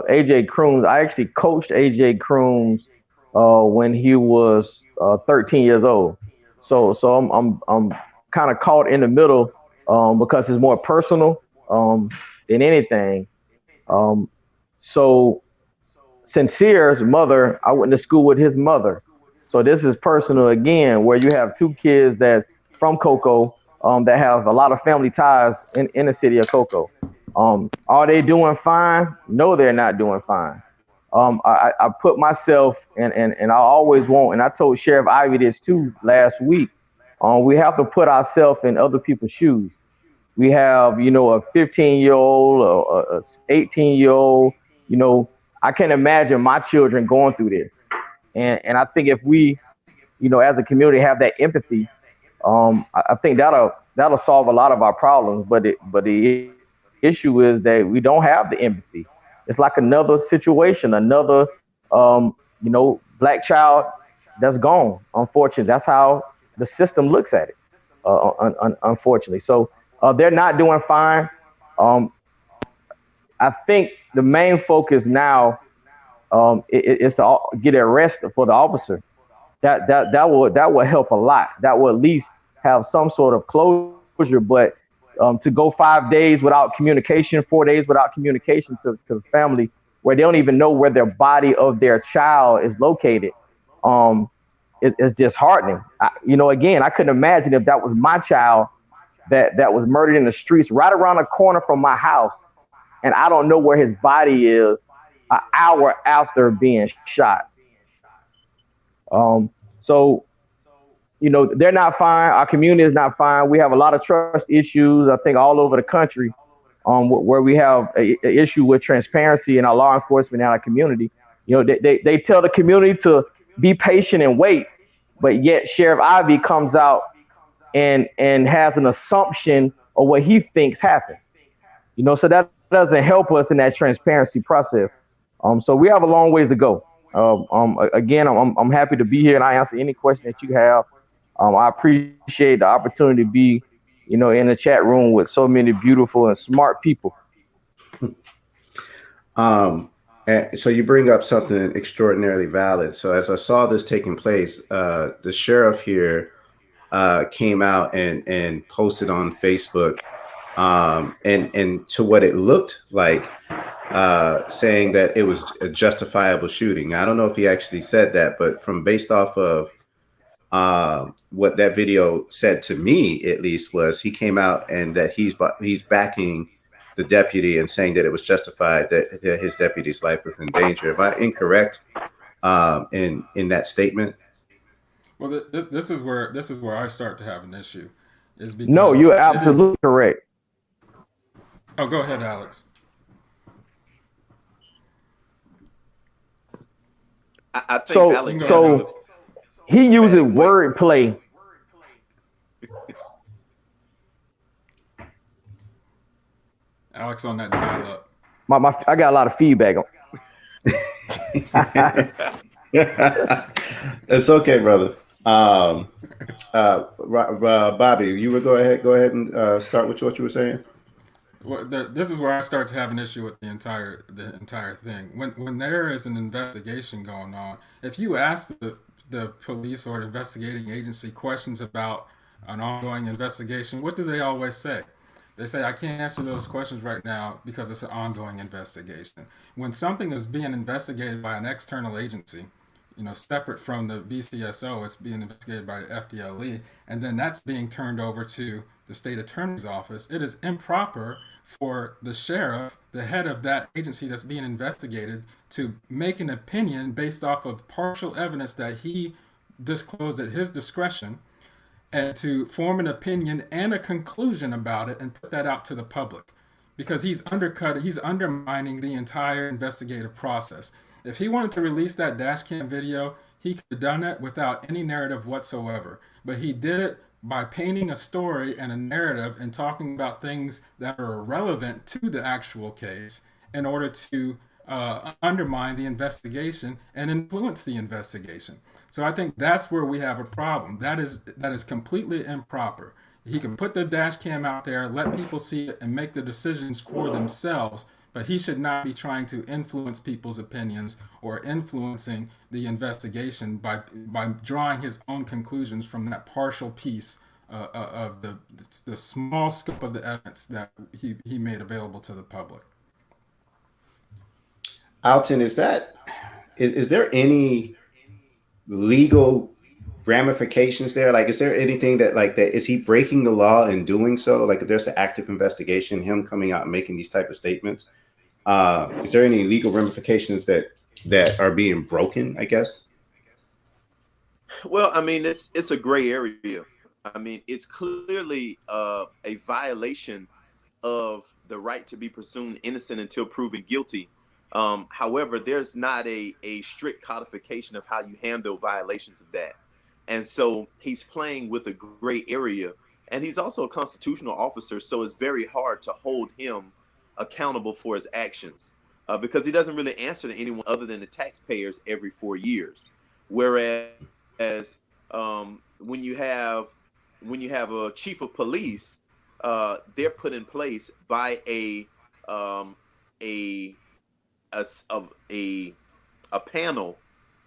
AJ Crooms. I actually coached AJ Crooms when he was 13 years old. So I'm kind of caught in the middle because it's more personal than anything. So Sincere's mother, I went to school with his mother. So this is personal again, where you have two kids that from Cocoa that have a lot of family ties in the city of Cocoa. Are they doing fine? No, they're not doing fine. I put myself and I always won't, and I told Sheriff Ivey this too last week. We have to put ourselves in other people's shoes. We have, a 15-year-old or a 18-year-old, I can't imagine my children going through this. And I think if we, as a community have that empathy, I think that'll solve a lot of our problems. But the issue is that we don't have the empathy. It's like another situation, another, black child that's gone. Unfortunately, that's how the system looks at it. Unfortunately, so they're not doing fine. I think the main focus now is to get arrested for the officer. That will help a lot. That will at least have some sort of closure. But to go 5 days without communication, 4 days without communication to the family, where they don't even know where their body of their child is located, it's disheartening. Again, I couldn't imagine if that was my child that was murdered in the streets right around the corner from my house, and I don't know where his body is an hour after being shot. So they're not fine. Our community is not fine. We have a lot of trust issues, I think, all over the country, where we have an issue with transparency in our law enforcement and our community. They tell the community to be patient and wait, but yet Sheriff Ivey comes out and has an assumption of what he thinks happened. So that doesn't help us in that transparency process. So we have a long ways to go. Again, I'm happy to be here, and I answer any question that you have. I appreciate the opportunity to be, in the chat room with so many beautiful and smart people. And so you bring up something extraordinarily valid. So as I saw this taking place, the sheriff here came out and posted on Facebook, and to what it looked like, saying that it was a justifiable shooting. I don't know if he actually said that, but from based off of what that video said to me, at least, was he came out and that he's backing the deputy and saying that it was justified that his deputy's life was in danger. Am I incorrect in that statement? Well, this is where I start to have an issue, is because No, you're absolutely correct. Oh, go ahead, Alex. I think Alex. So he uses wordplay. Alex on that dial up. I got a lot of feedback on. It's okay, brother. Bobby, you would go ahead and start with what you were saying. Well, this is where I start to have an issue with the entire thing. When there is an investigation going on, if you ask the police or the investigating agency questions about an ongoing investigation, what do they always say? They say, I can't answer those questions right now because it's an ongoing investigation. When something is being investigated by an external agency, separate from the BCSO, it's being investigated by the FDLE, and then that's being turned over to the state attorney's office. It is improper for the sheriff, the head of that agency that's being investigated, to make an opinion based off of partial evidence that he disclosed at his discretion, and to form an opinion and a conclusion about it and put that out to the public, because he's undermining the entire investigative process. If he wanted to release that dash cam video, he could have done it without any narrative whatsoever. But he did it by painting a story and a narrative and talking about things that are irrelevant to the actual case in order to undermine the investigation and influence the investigation. So I think that's where we have a problem. That is completely improper. He can put the dash cam out there, let people see it, and make the decisions for themselves, but he should not be trying to influence people's opinions or influencing the investigation by drawing his own conclusions from that partial piece of the small scope of the evidence that he made available to the public. Alton, is there any legal ramifications there? Like, is there anything that is he breaking the law in doing so? Like, if there's an active investigation, him coming out and making these type of statements, is there any legal ramifications that are being broken, I guess? Well, I mean, it's a gray area. I mean, it's clearly a violation of the right to be presumed innocent until proven guilty. However, there's not a strict codification of how you handle violations of that. And so he's playing with a gray area, and he's also a constitutional officer. So it's very hard to hold him accountable for his actions because he doesn't really answer to anyone other than the taxpayers every 4 years. Whereas when you have a chief of police, they're put in place by a panel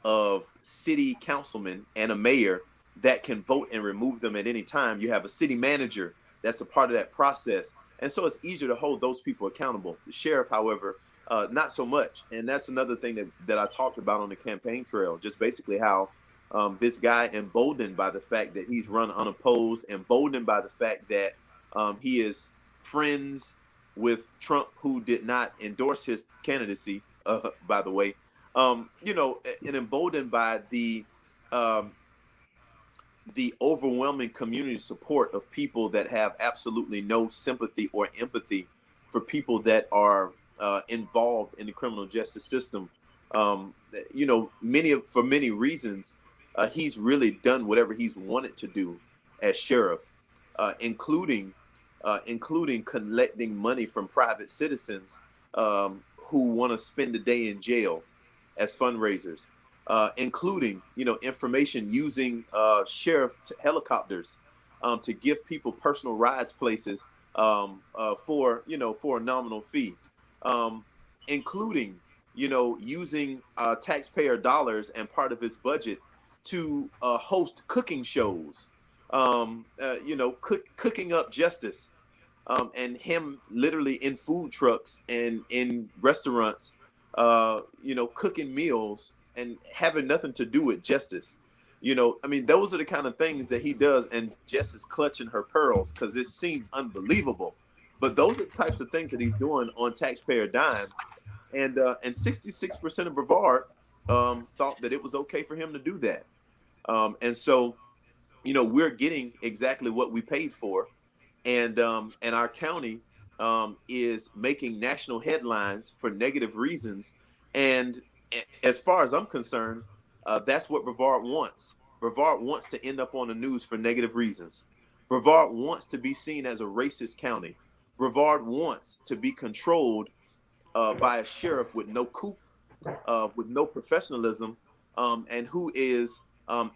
of city councilmen and a mayor that can vote and remove them at any time. You have a city manager that's a part of that process. And so it's easier to hold those people accountable. The sheriff, however, not so much. And that's another thing that I talked about on the campaign trail, just basically how this guy, emboldened by the fact that he's run unopposed, emboldened by the fact that he is friends with Trump, who did not endorse his candidacy, by the way, and emboldened by the overwhelming community support of people that have absolutely no sympathy or empathy for people that are involved in the criminal justice system. For many reasons, he's really done whatever he's wanted to do as sheriff, including collecting money from private citizens who want to spend a day in jail as fundraisers, including, information using sheriff helicopters to give people personal rides places for a nominal fee, including using taxpayer dollars and part of his budget to host cooking shows, cooking up justice, and him literally in food trucks and in restaurants, cooking meals and having nothing to do with justice. Those are the kind of things that he does, and Jess is clutching her pearls because it seems unbelievable. But those are the types of things that he's doing on taxpayer dime. And 66% of Brevard thought that it was okay for him to do that. And so, we're getting exactly what we paid for. And our county is making national headlines for negative reasons. And as far as I'm concerned, that's what Brevard wants. Brevard wants to end up on the news for negative reasons. Brevard wants to be seen as a racist county. Brevard wants to be controlled by a sheriff with no coup, with no professionalism, and who is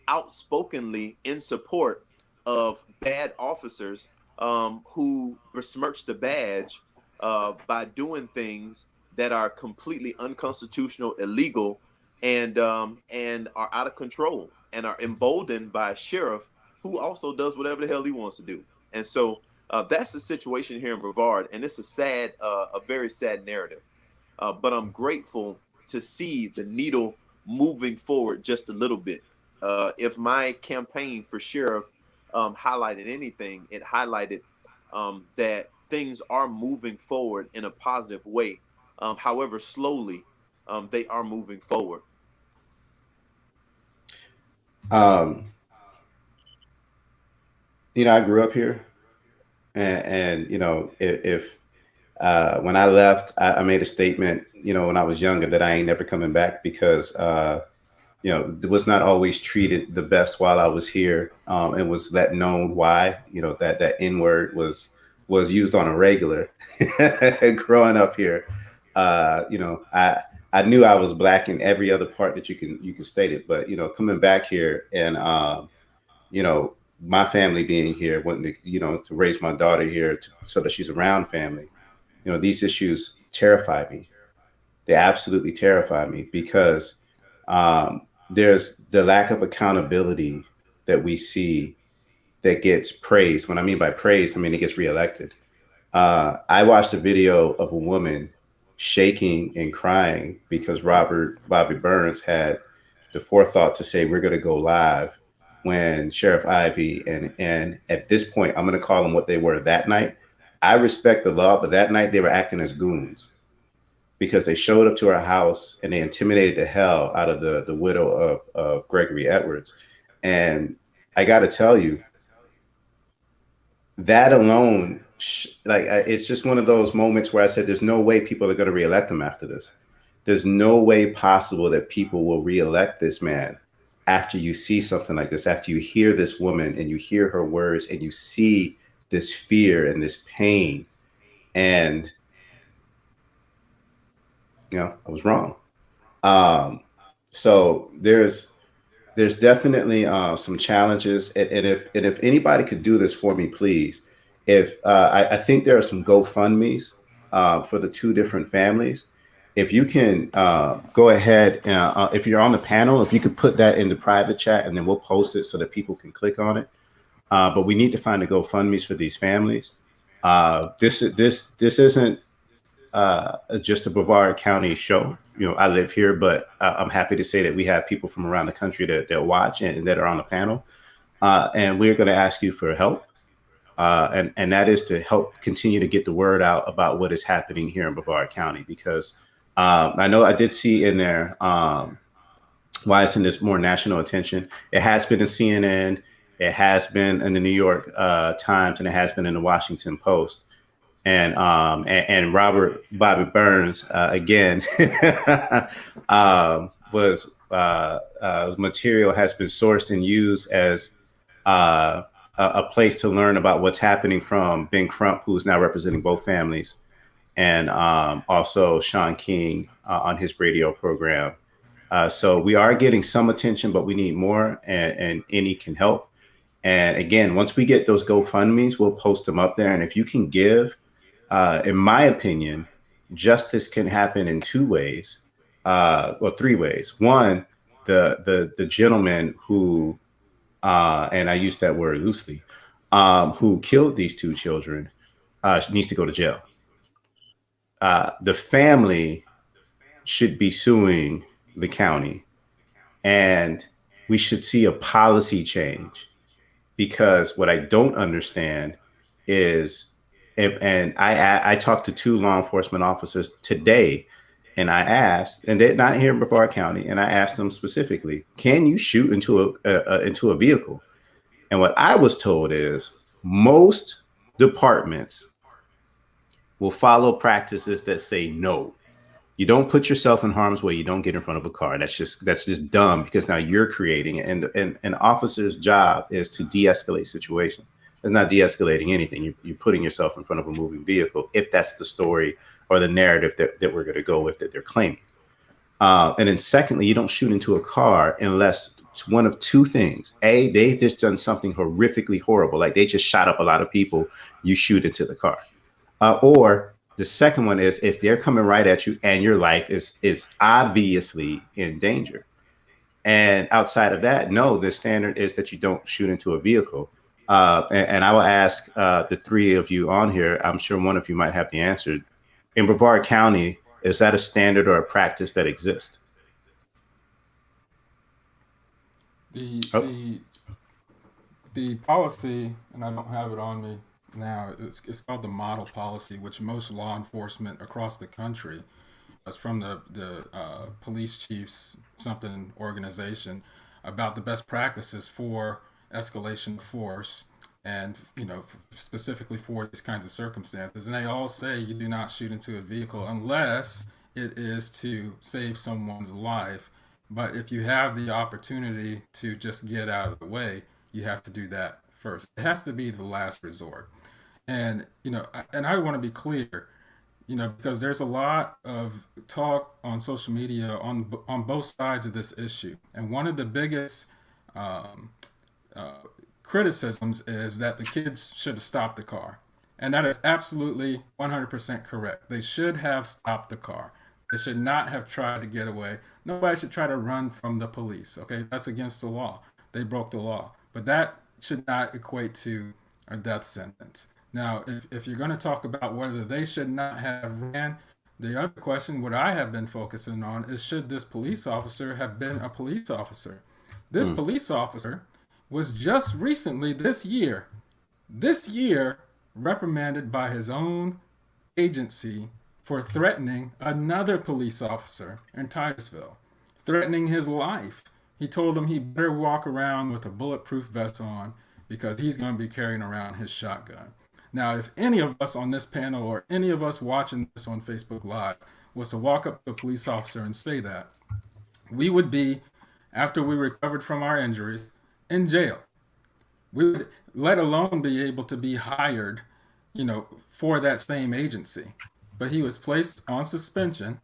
outspokenly in support of bad officers who besmirch the badge by doing things that are completely unconstitutional, illegal, and are out of control, and are emboldened by a sheriff who also does whatever the hell he wants to do. And so that's the situation here in Brevard, and it's a very sad narrative. But I'm grateful to see the needle moving forward just a little bit. If my campaign for sheriff highlighted anything, it highlighted that things are moving forward in a positive way. However, slowly, they are moving forward. I grew up here, and if when I left, I made a statement, when I was younger, that I ain't never coming back because, was not always treated the best while I was here, and was that known why, that N word was used on a regular. Growing up here, I knew I was black in every other part that you can state it, but coming back here and my family being here, wanting to raise my daughter here so that she's around family. These issues terrify me. They absolutely terrify me because there's the lack of accountability that we see that gets praised. When I mean by praise, I mean it gets reelected. I watched a video of a woman shaking and crying because Bobby Burns had the forethought to say, we're going to go live, when Sheriff Ivey and at this point, I'm going to call them what they were that night. I respect the law, but that night they were acting as goons because they showed up to our house and they intimidated the hell out of the widow of Gregory Edwards. And I got to tell you, that alone, it's just one of those moments where I said, there's no way people are going to reelect him after this. There's no way possible that people will reelect this man after you see something like this, after you hear this woman and you hear her words and you see this fear and this pain. And, I was wrong. So there's definitely some challenges. And if anybody could do this for me, please. I think there are some GoFundMes for the two different families. If you can go ahead, if you're on the panel, if you could put that in the private chat, and then we'll post it so that people can click on it. But we need to find the GoFundMes for these families. This isn't just a Brevard County show. I live here, but I'm happy to say that we have people from around the country that watch and that are on the panel. And we're going to ask you for help. And that is to help continue to get the word out about what is happening here in Brevard County, because I know I did see in there why it's in this more national attention. It has been in CNN, it has been in the New York Times, and it has been in the Washington Post. And Bobby Burns again was material has been sourced and used as a place to learn about what's happening from Ben Crump, who's now representing both families, and also Sean King on his radio program. So we are getting some attention, but we need more, and any can help. And again, once we get those GoFundMe's, we'll post them up there. And if you can give, in my opinion, justice can happen in two ways, well, three ways. One, the gentleman who, and I use that word loosely, who killed these two children, needs to go to jail. The family should be suing the county, and we should see a policy change, because what I don't understand is, and I talked to two law enforcement officers today, and I asked, and they're not here in Brevard County, and I asked them specifically, can you shoot into a vehicle? And what I was told is most departments will follow practices that say no. You don't put yourself in harm's way. You don't get in front of a car. That's just dumb, because now you're creating it. And an officer's job is to de-escalate situation. It's not de-escalating anything. You're putting yourself in front of a moving vehicle, if that's the story or the narrative that we're going to go with, that they're claiming. And then secondly, you don't shoot into a car unless it's one of two things. A, they've just done something horrifically horrible, like they just shot up a lot of people. You shoot into the car. Or the second one is if they're coming right at you and your life is obviously in danger. And outside of that, no, the standard is that you don't shoot into a vehicle. And I will ask the three of you on here, I'm sure one of you might have the answer. In Brevard County, is that a standard or a practice that exists? The policy, and I don't have it on me now, it's called the model policy, which most law enforcement across the country, it's from the police chiefs something organization, about the best practices for escalation of force, and specifically for these kinds of circumstances. And they all say you do not shoot into a vehicle unless it is to save someone's life. But if you have the opportunity to just get out of the way, you have to do that first. It has to be the last resort. And I want to be clear, because there's a lot of talk on social media on both sides of this issue. And one of the biggest criticisms is that the kids should have stopped the car. And that is absolutely 100% correct. They should have stopped the car. They should not have tried to get away. Nobody should try to run from the police. Okay, that's against the law. They broke the law. But that should not equate to a death sentence. Now, if you're going to talk about whether they should not have ran, the other question, what I have been focusing on, is should this police officer have been a police officer? This police officer was just recently this year, reprimanded by his own agency for threatening another police officer in Titusville, threatening his life. He told him he better walk around with a bulletproof vest on because he's going to be carrying around his shotgun. Now, if any of us on this panel or any of us watching this on Facebook Live was to walk up to a police officer and say that, we would be, after we recovered from our injuries, in jail. We would, let alone be able to be hired, for that same agency. But he was placed on suspension,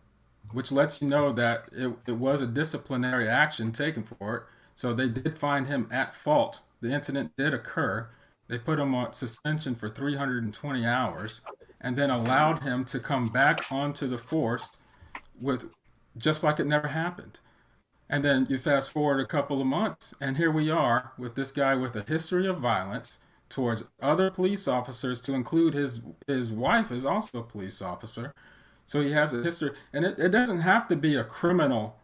which lets you know that it was a disciplinary action taken for it. So they did find him at fault. The incident did occur. They put him on suspension for 320 hours and then allowed him to come back onto the force with just like it never happened. And then you fast forward a couple of months, and here we are with this guy with a history of violence towards other police officers, to include his wife is also a police officer. So he has a history, and it doesn't have to be a criminal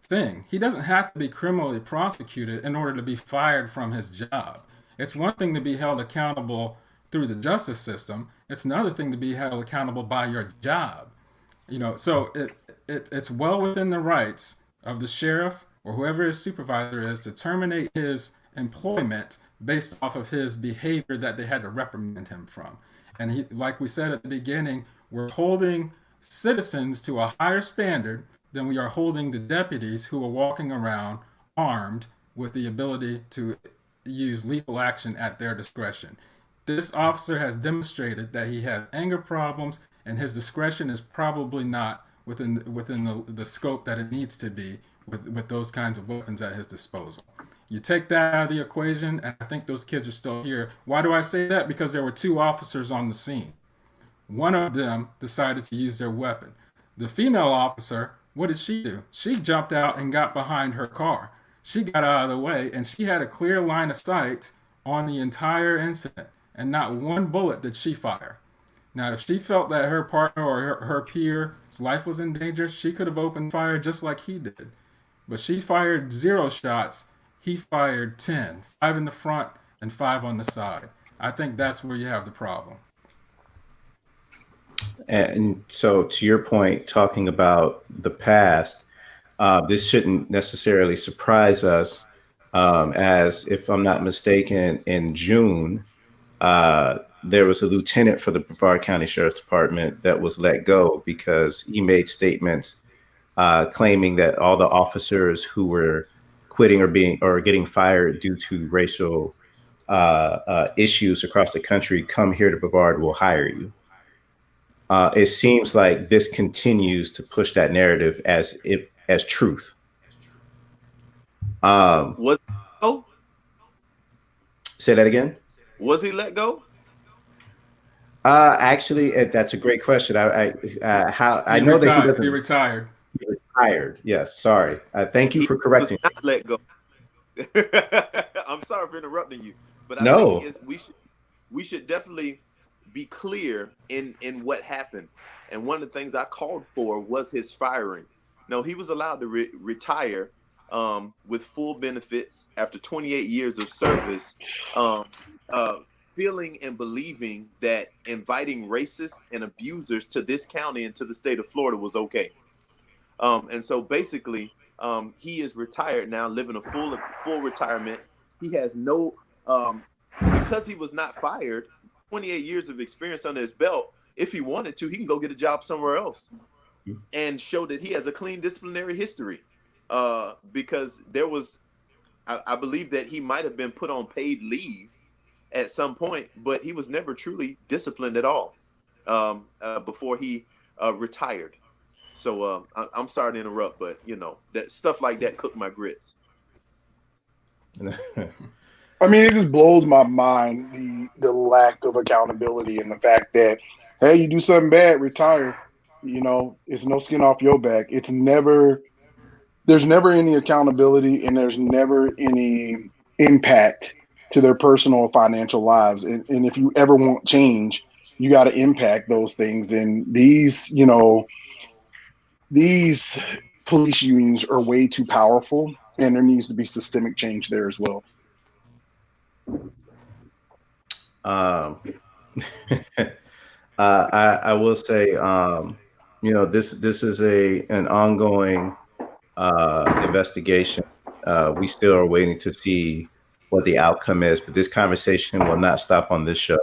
thing. He doesn't have to be criminally prosecuted in order to be fired from his job. It's one thing to be held accountable through the justice system. It's another thing to be held accountable by your job. So it's well within the rights of the sheriff or whoever his supervisor is to terminate his employment based off of his behavior that they had to reprimand him from. And he, like we said at the beginning, we're holding citizens to a higher standard than we are holding the deputies who are walking around armed with the ability to use lethal action at their discretion. This officer has demonstrated that he has anger problems and his discretion is probably not within the scope that it needs to be with those kinds of weapons at his disposal. You take that out of the equation, and I think those kids are still here. Why do I say that? Because there were 2 officers on the scene. One of them decided to use their weapon. The female officer, what did she do? She jumped out and got behind her car. She got out of the way, and she had a clear line of sight on the entire incident, and not one bullet did she fire. Now, if she felt that her partner or her peer's life was in danger, she could have opened fire just like he did. But she fired 0 shots. He fired 10, 5 in the front and 5 on the side. I think that's where you have the problem. And so, to your point, talking about the past, this shouldn't necessarily surprise us, as if I'm not mistaken, in June, there was a lieutenant for the Brevard County Sheriff's Department that was let go because he made statements claiming that all the officers who were quitting or getting fired due to racial issues across the country, come here to Brevard, we'll hire you. It seems like this continues to push that narrative as truth. Was oh, Say that again. Was he let go? Actually, that's a great question. I know that he retired. He retired. Yes. Sorry. Thank you for correcting. Was not let go. I'm sorry for interrupting you, but I think we should definitely be clear in what happened. And one of the things I called for was his firing. No, he was allowed to retire with full benefits after 28 years of service, feeling and believing that inviting racists and abusers to this county and to the state of Florida was okay. And so basically, he is retired now, living a full retirement. He has no, because he was not fired, 28 years of experience under his belt. If he wanted to, he can go get a job somewhere else and show that he has a clean disciplinary history. Because there was, I believe that he might have been put on paid leave at some point, but he was never truly disciplined at all before he retired. So I'm sorry to interrupt, but that stuff like that cooked my grits. I mean, it just blows my mind, the lack of accountability and the fact that, hey, you do something bad, retire. It's no skin off your back. There's never any accountability, and there's never any impact to their personal or financial lives. And if you ever want change, you got to impact those things. And these police unions are way too powerful, and there needs to be systemic change there as well. I will say, this is an ongoing investigation. We still are waiting to see what the outcome is, but this conversation will not stop on this show.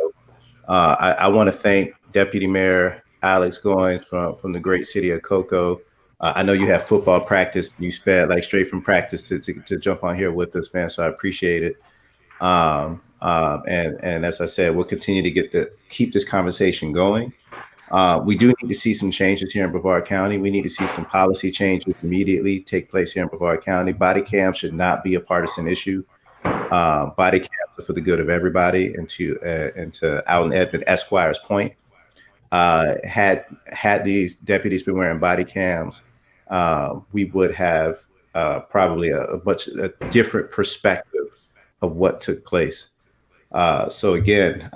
I want to thank Deputy Mayor Alex Goins from the great city of Cocoa. I know you have football practice. You sped straight from practice to jump on here with us, man. So I appreciate it. And as I said, we'll continue to keep this conversation going. We do need to see some changes here in Brevard County. We need to see some policy changes immediately take place here in Brevard County. Body cams should not be a partisan issue. Body cams are for the good of everybody. And to Alton Edmond Esquire's point, had these deputies been wearing body cams, we would have probably a different perspective of what took place. So again,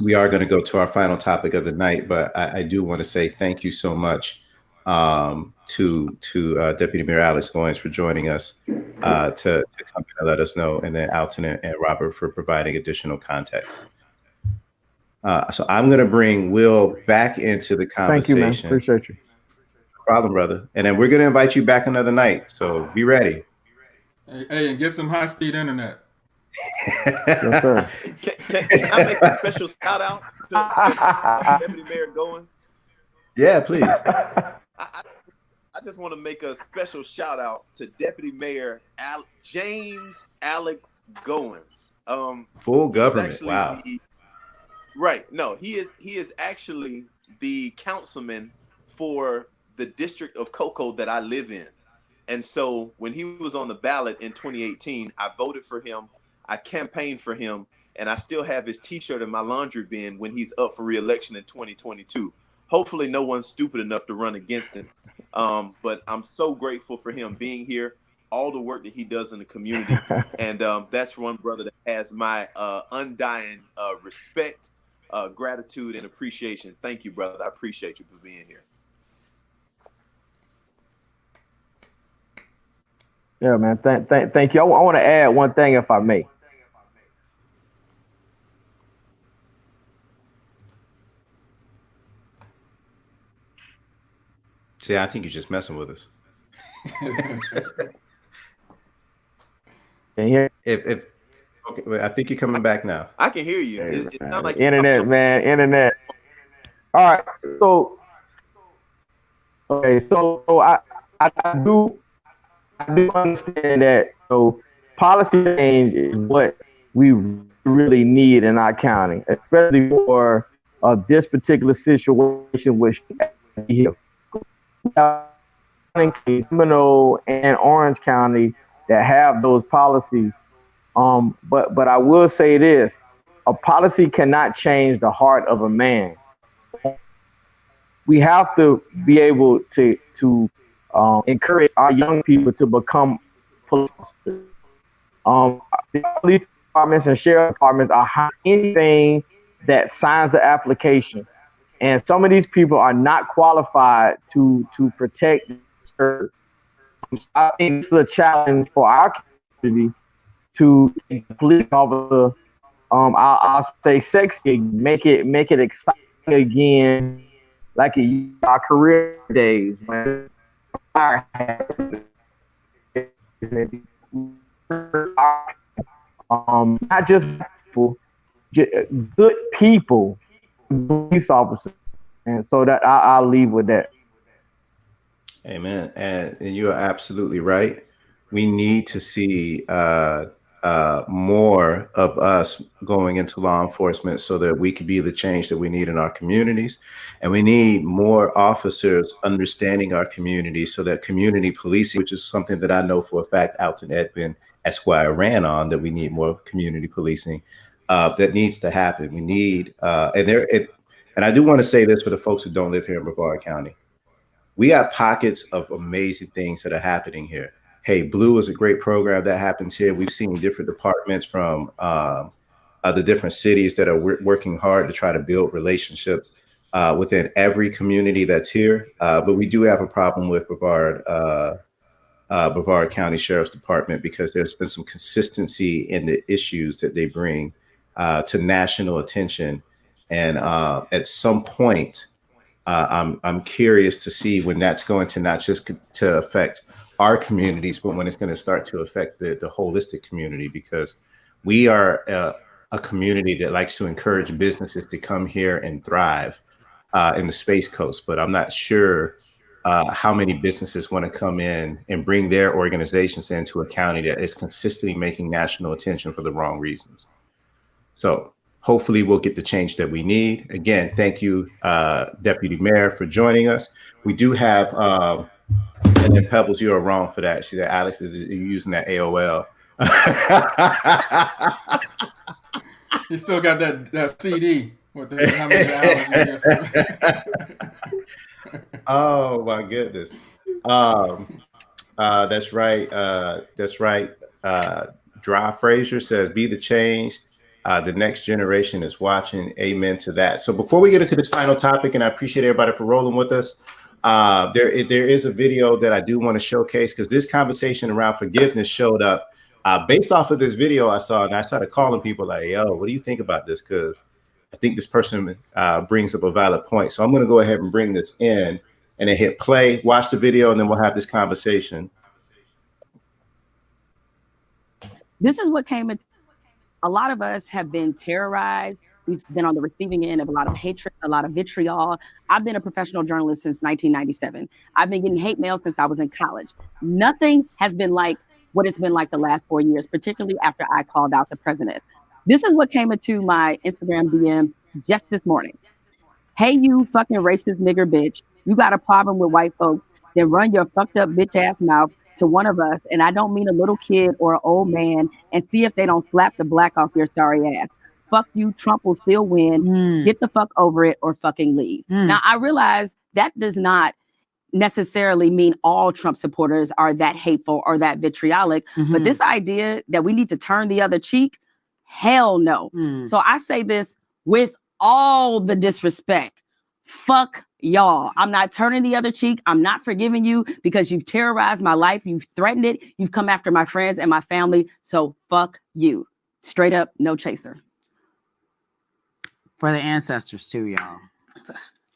we are going to go to our final topic of the night, but I do want to say thank you so much to Deputy Mayor Alex Goins for joining us to come and let us know, and then Alton and Robert for providing additional context. So I'm going to bring Will back into the conversation. Thank you, man. Appreciate you. No problem, brother. And then we're going to invite you back another night. So be ready. Hey, and get some high-speed internet. Yes, sir. Can I make a special shout out to Deputy Mayor Goins? Yeah, please. I just want to make a special shout out to Deputy Mayor James Alex Goins. Full government. Wow. Right. No, he is actually the councilman for the district of Cocoa that I live in. And so when he was on the ballot in 2018, I voted for him. I campaigned for him. And I still have his T-shirt in my laundry bin when he's up for re-election in 2022. Hopefully no one's stupid enough to run against him. But I'm so grateful for him being here, all the work that he does in the community. And that's one brother that has my undying respect, gratitude, and appreciation. Thank you, brother. I appreciate you for being here. Yeah, man. Thank you. I want to add one thing, if I may. See, I think you're just messing with us. Can you hear? If okay, wait, I think you're coming back now. I can hear you. It sounds like internet, man. Internet. All right. So, okay. So I do understand that. So policy change is what we really need in our county, especially for this particular situation, which here. Seminole and Orange County that have those policies. But I will say this: a policy cannot change the heart of a man. We have to be able to encourage our young people to become police officers. The police departments and sheriff departments are anything that signs the application. And some of these people are not qualified to protect her. I think it's a challenge for our community to police officer. I'll say sexy, make it exciting again, like in our career days when not just people, good people. Police officer, and so that I'll leave with that. Amen. And you are absolutely right. We need to see more of us going into law enforcement so that we can be the change that we need in our communities. And we need more officers understanding our community so that community policing, which is something that I know for a fact Alton Edwin Esquire ran on, that we need more community policing. That needs to happen. We need, and I do want to say this for the folks who don't live here in Brevard County. We got pockets of amazing things that are happening here. Hey, Blue is a great program that happens here. We've seen different departments from the different cities that are working hard to try to build relationships within every community that's here. But we do have a problem with Brevard County Sheriff's Department because there's been some consistency in the issues that they bring to national attention, and at some point, I'm curious to see when that's going to not just to affect our communities, but when it's going to start to affect the holistic community, because we are a community that likes to encourage businesses to come here and thrive in the Space Coast. But I'm not sure how many businesses want to come in and bring their organizations into a county that is consistently making national attention for the wrong reasons. So hopefully we'll get the change that we need. Again, thank you, Deputy Mayor, for joining us. We do have, and then Pebbles, you are wrong for that. She said, Alex, is using that AOL. You still got that CD. What the, how many hours you get? Oh my goodness. That's right. That's right. Dry Frazier says, be the change. The next generation is watching. Amen to that. So before we get into this final topic, and I appreciate everybody for rolling with us, there is a video that I do want to showcase because this conversation around forgiveness showed up based off of this video I saw, and I started calling people like, yo, what do you think about this? Because I think this person brings up a valid point. So I'm going to go ahead and bring this in and then hit play, watch the video, and then we'll have this conversation. This is what came in. A lot of us have been terrorized. We've been on the receiving end of a lot of hatred, a lot of vitriol. I've been a professional journalist since 1997. I've been getting hate mail since I was in college. Nothing has been like what it's been like the last 4 years, particularly after I called out the president. This is what came into my Instagram DMs just this morning. Hey, you fucking racist nigger bitch. You got a problem with white folks, then run your fucked up bitch ass mouth to one of us, and I don't mean a little kid or an old man, and see if they don't slap the black off your sorry ass. Fuck you, Trump will still win. Get the fuck over it or fucking leave. Now, I realize that does not necessarily mean all Trump supporters are that hateful or that vitriolic, but this idea that we need to turn the other cheek, hell no. So I say this with all the disrespect. Fuck y'all. I'm not turning the other cheek. I'm not forgiving you because you've terrorized my life. You've threatened it. You've come after my friends and my family. So fuck you. Straight up, no chaser. For the ancestors too, y'all.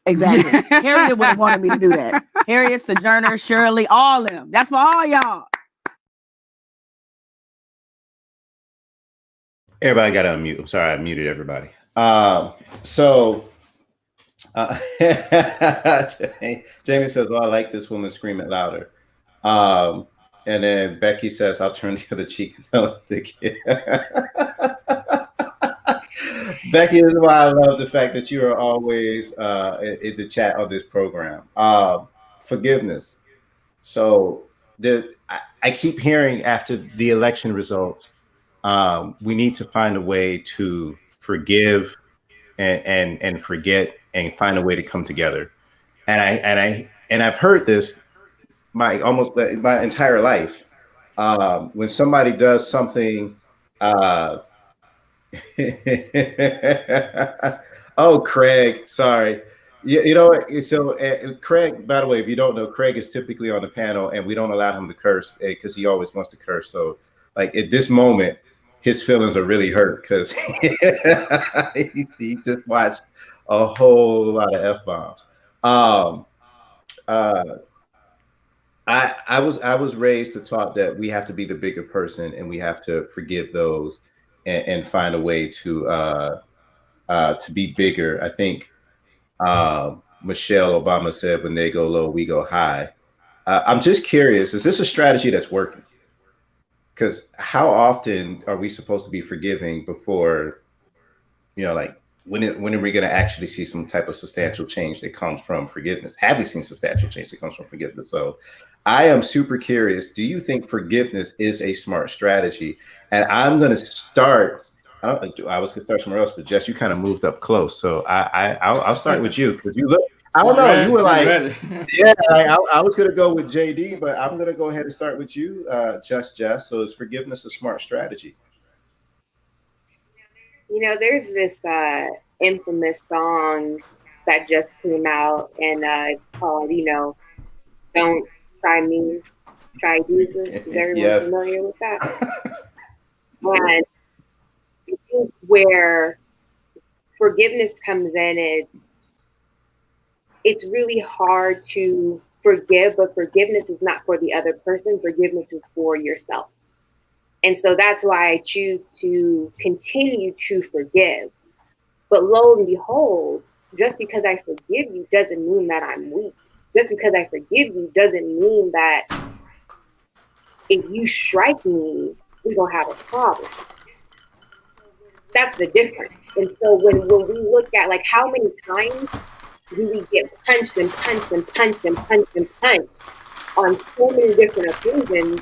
Exactly. Harriet would have wanted me to do that. Harriet, Sojourner, Shirley, all of them. That's for all y'all. Everybody got to unmute. I'm sorry, I muted everybody. Jamie says, "Oh, I like this woman screaming louder." And then Becky says, "I'll turn the other cheek and tell the kid." Becky, this is why I love the fact that you are always in the chat on this program. Forgiveness. So I keep hearing after the election results, we need to find a way to forgive and forget and find a way to come together. And I've heard this my entire life. When somebody does something. Oh, Craig, sorry. You know, so Craig, by the way, if you don't know, Craig is typically on the panel and we don't allow him to curse because he always wants to curse. So like at this moment, his feelings are really hurt because he just watched a whole lot of F-bombs. I was raised to taught that we have to be the bigger person and we have to forgive those and find a way to be bigger. I think Michelle Obama said, "When they go low, we go high." I'm just curious: is this a strategy that's working? Because how often are we supposed to be forgiving before, like when are we going to actually see some type of substantial change that comes from forgiveness? Have we seen substantial change that comes from forgiveness? So I am super curious. Do you think forgiveness is a smart strategy? And I'm going to start. I was going to start somewhere else, but Jess, you kind of moved up close. So I'll start with you because you look. I don't know. You were like, yeah. I was going to go with JD, but I'm going to go ahead and start with you, Jess. So is forgiveness a smart strategy? There's this infamous song that just came out, and it's called, "Don't Try Me, Try Jesus." Is everyone familiar with that? And I think where forgiveness comes in, it's really hard to forgive, but forgiveness is not for the other person. Forgiveness is for yourself. And so that's why I choose to continue to forgive. But lo and behold, just because I forgive you doesn't mean that I'm weak. Just because I forgive you doesn't mean that if you strike me, we're going to have a problem. That's the difference. And so when we look at like how many times do we get punched and punched and punched and punched and punched on so many different occasions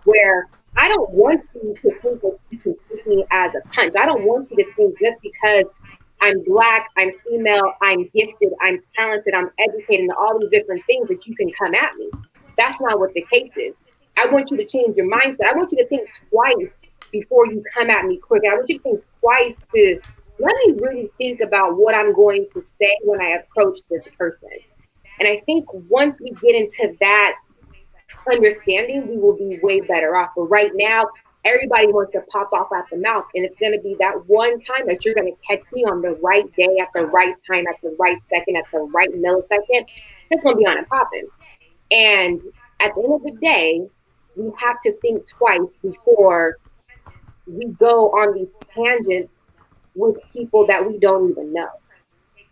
where I don't want you to think that you can take me as a punch. I don't want you to think just because I'm Black, I'm female, I'm gifted, I'm talented, I'm educated, and all these different things that you can come at me. That's not what the case is. I want you to change your mindset. I want you to think twice before you come at me quick. I want you to think twice to let me really think about what I'm going to say when I approach this person. And I think once we get into that understanding, we will be way better off. But right now, everybody wants to pop off at the mouth. And it's going to be that one time that you're going to catch me on the right day, at the right time, at the right second, at the right millisecond. It's going to be on and popping. And at the end of the day, we have to think twice before we go on these tangents with people that we don't even know.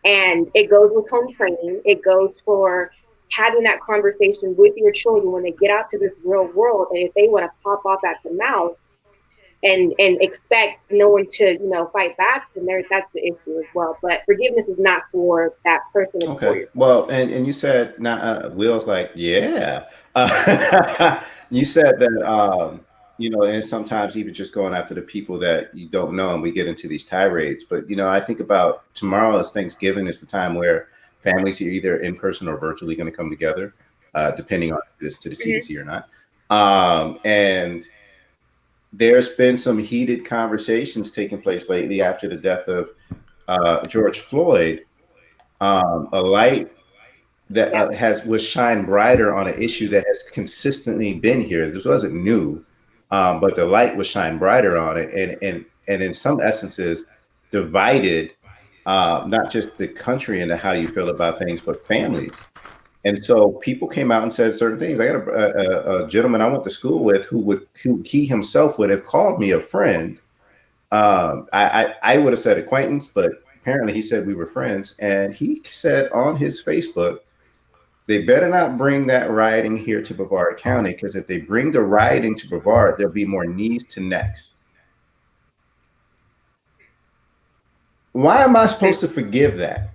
And it goes with home training. It goes for having that conversation with your children when they get out to this real world. And if they want to pop off at the mouth, and expect no one to fight back, then that's the issue as well. But forgiveness is not for that person. It's for yourself. Well, and you said not Will's like, yeah. You said that and sometimes even just going after the people that you don't know, and we get into these tirades. But I think about tomorrow is Thanksgiving. It's the time where families are either in person or virtually going to come together, depending on if it's to the CDC or not. And there's been some heated conversations taking place lately after the death of George Floyd. A light that was shined brighter on an issue that has consistently been here. This wasn't new, but the light was shined brighter on it, and in some essences divided not just the country into how you feel about things, but families. And so people came out and said certain things. I got a gentleman I went to school with who he himself would have called me a friend. I would have said acquaintance, but apparently he said we were friends. And he said on his Facebook, they better not bring that rioting here to Brevard County, because if they bring the rioting to Brevard, there'll be more knees to necks. Why am I supposed to forgive that?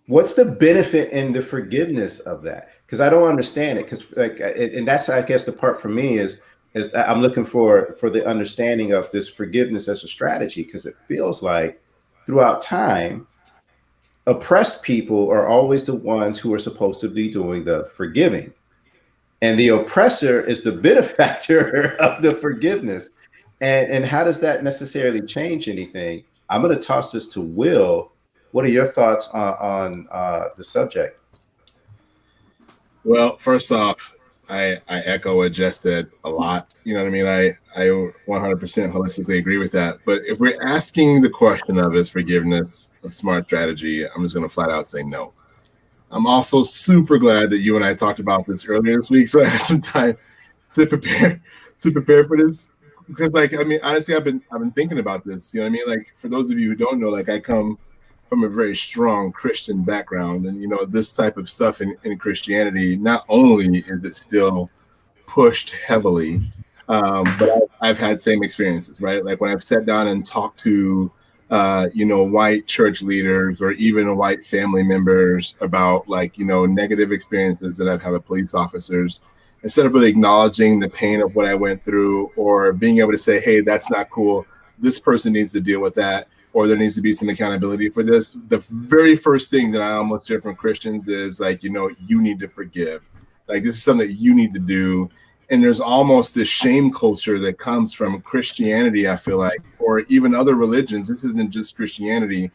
What's the benefit in the forgiveness of that? Because I don't understand it. Because and that's, I guess, the part for me is I'm looking for the understanding of this forgiveness as a strategy. Because it feels like throughout time, oppressed people are always the ones who are supposed to be doing the forgiving, and the oppressor is the benefactor of the forgiveness. And how does that necessarily change anything? I'm going to toss this to Will. What are your thoughts on the subject? Well, first off, I echo what Jess said a lot. You know what I mean? I 100% holistically agree with that. But if we're asking the question of is forgiveness a smart strategy, I'm just going to flat out say no. I'm also super glad that you and I talked about this earlier this week, so I had some time to prepare for this. Because, honestly, I've been thinking about this. You know what I mean? Like, for those of you who don't know, I come from a very strong Christian background, and this type of stuff in Christianity, not only is it still pushed heavily, but I've had same experiences, right? Like when I've sat down and talked to white church leaders or even white family members about negative experiences that I've had with police officers, instead of really acknowledging the pain of what I went through or being able to say, hey, that's not cool, this person needs to deal with that, or there needs to be some accountability for this, the very first thing that I almost hear from Christians is you need to forgive. Like, this is something that you need to do. And there's almost this shame culture that comes from Christianity, I feel like, or even other religions. This isn't just Christianity,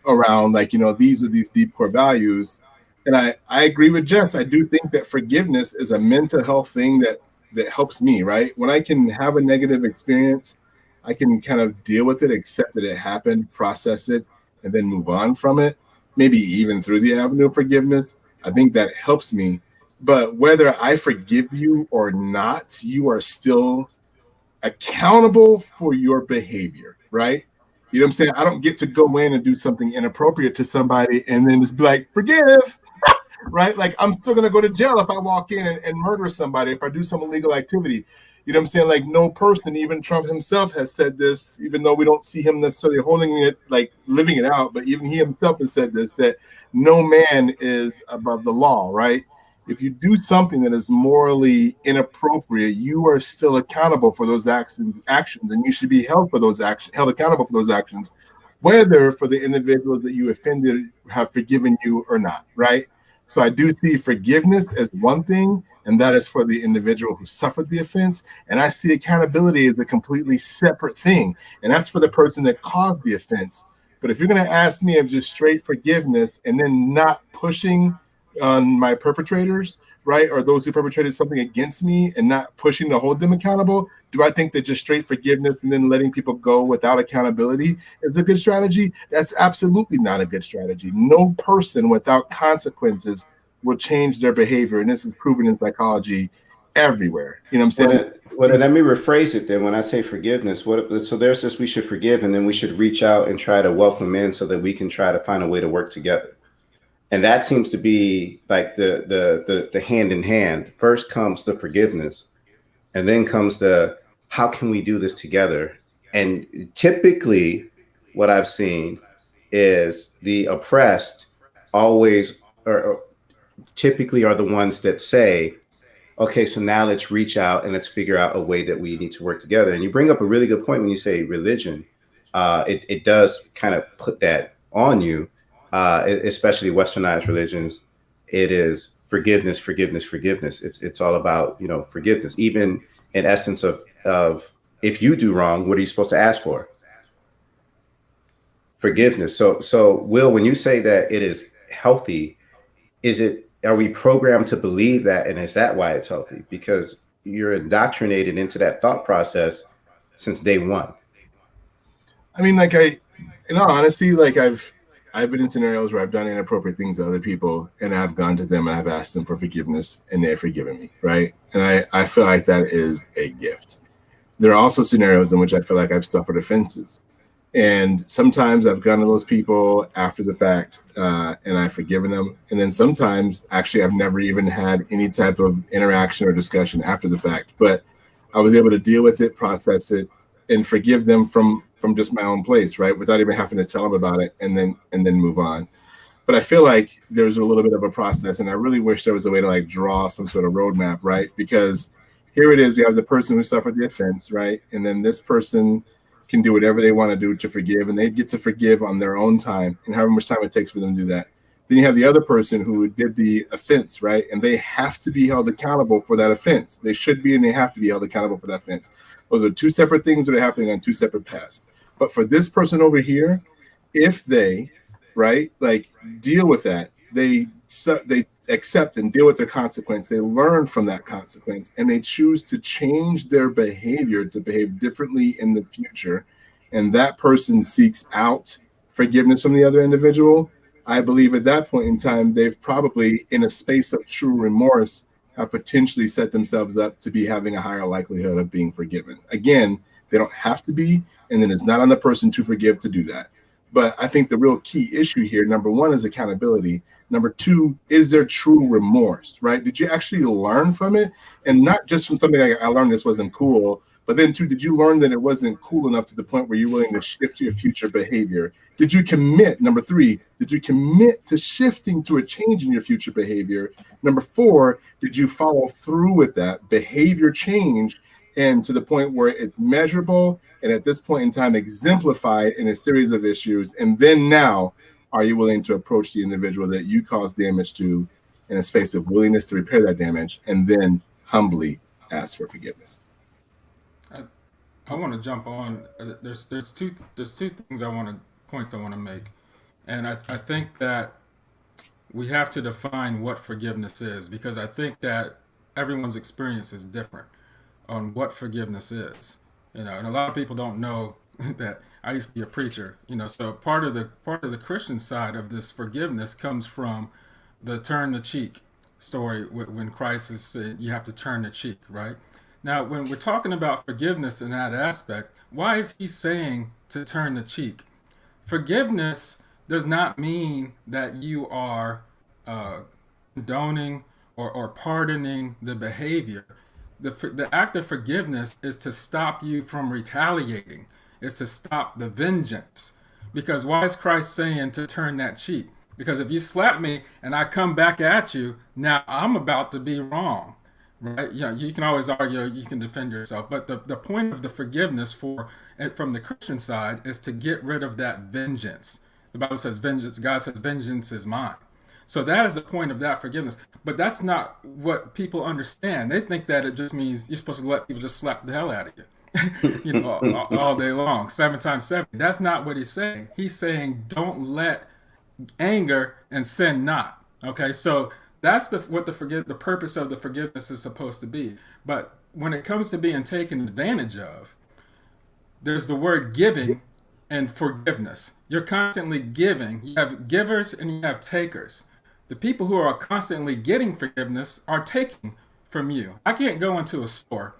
around these are these deep core values. And I agree with Jess. I do think that forgiveness is a mental health thing that helps me, right? When I can have a negative experience, I can kind of deal with it, accept that it happened, process it, and then move on from it, maybe even through the avenue of forgiveness. I think that helps me. But whether I forgive you or not, you are still accountable for your behavior, right? You know what I'm saying? I don't get to go in and do something inappropriate to somebody and then just be like, forgive, right? Like, I'm still going to go to jail if I walk in and murder somebody, if I do some illegal activity. You know what I'm saying? Like, no person, even Trump himself has said this, even though we don't see him necessarily holding it, like living it out, but even he himself has said this, that no man is above the law, right? If you do something that is morally inappropriate, you are still accountable for those actions, and you should be held accountable for those actions, whether for the individuals that you offended have forgiven you or not, right? So I do see forgiveness as one thing, and that is for the individual who suffered the offense. And I see accountability as a completely separate thing, and that's for the person that caused the offense. But if you're going to ask me of just straight forgiveness and then not pushing on my perpetrators, right, or those who perpetrated something against me, and not pushing to hold them accountable, do I think that just straight forgiveness and then letting people go without accountability is a good strategy? That's absolutely not a good strategy. No person without consequences will change their behavior, and this is proven in psychology everywhere. You know what I'm saying? Well, let me rephrase it then. When I say forgiveness, so there's this: we should forgive, and then we should reach out and try to welcome in so that we can try to find a way to work together. And that seems to be like the hand in hand. First comes the forgiveness, And then comes the, how can we do this together? And typically what I've seen is the oppressed always or typically are the ones that say, okay, so now let's reach out and let's figure out a way that we need to work together. And you bring up a really good point when you say religion. It does kind of put that on you, especially westernized religions. It is forgiveness, forgiveness, forgiveness. It's all about, you know, forgiveness. Even in essence of if you do wrong, what are you supposed to ask for? Forgiveness. So Will, when you say that it is healthy, are we programmed to believe that, and is that why it's healthy? Because you're indoctrinated into that thought process since day one. I mean, like in all honesty, like I've been in scenarios where I've done inappropriate things to other people, and I've gone to them and I've asked them for forgiveness, and they've forgiven me, right? And I feel like that is a gift. There are also scenarios in which I feel like I've suffered offenses. And sometimes I've gone to those people after the fact and I've forgiven them. And then sometimes actually I've never even had any type of interaction or discussion after the fact. But I was able to deal with it, process it, and forgive them from just my own place, right? Without even having to tell them about it and then move on. But I feel like there's a little bit of a process, and I really wish there was a way to like draw some sort of roadmap, right? Because here it is, you have the person who suffered the offense, right? And then this person can do whatever they want to do to forgive, and they get to forgive on their own time and however much time it takes for them to do that. Then you have the other person who did the offense, right? And they have to be held accountable for that offense. They should be, and they have to be held accountable for that offense. Those are two separate things that are happening on two separate paths. But for this person over here, if they, right, like deal with that, they accept and deal with their consequence, they learn from that consequence, and they choose to change their behavior to behave differently in the future, and that person seeks out forgiveness from the other individual, I believe at that point in time, they've probably, in a space of true remorse, have potentially set themselves up to be having a higher likelihood of being forgiven. Again, they don't have to be, and then it's not on the person to forgive to do that. But I think the real key issue here, number one, is accountability. Number two, is there true remorse, right? Did you actually learn from it? And not just from something like, I learned this wasn't cool, but then two, did you learn that it wasn't cool enough to the point where you're willing to shift your future behavior? Did you commit? Number three, did you commit to shifting to a change in your future behavior? Number four, did you follow through with that behavior change and to the point where it's measurable and at this point in time exemplified in a series of issues? And then now, are you willing to approach the individual that you caused damage to in a space of willingness to repair that damage and then humbly ask for forgiveness? I want to jump on. There's two points I want to make, and I think that we have to define what forgiveness is, because I think that everyone's experience is different on what forgiveness is. And a lot of people don't know that I used to be a preacher. So part of the Christian side of this forgiveness comes from the turn the cheek story when Christ has said you have to turn the cheek, right? Now, when we're talking about forgiveness in that aspect, why is he saying to turn the cheek? Forgiveness does not mean that you are condoning or pardoning the behavior. The act of forgiveness is to stop you from retaliating. It's to stop the vengeance. Because why is Christ saying to turn that cheek? Because if you slap me and I come back at you, now I'm about to be wrong. Right? You can always argue, you can defend yourself, but the point of the forgiveness from the Christian side is to get rid of that vengeance. The Bible says vengeance, God says vengeance is mine. So that is the point of that forgiveness. But that's not what people understand. They think that it just means you're supposed to let people just slap the hell out of you, all day long, 7 times 70. That's not what he's saying. He's saying don't let anger and sin not. Okay, so that's what the purpose of the forgiveness is supposed to be. But when it comes to being taken advantage of, there's the word giving and forgiveness. You're constantly giving. You have givers and you have takers. The people who are constantly getting forgiveness are taking from you. I can't go into a store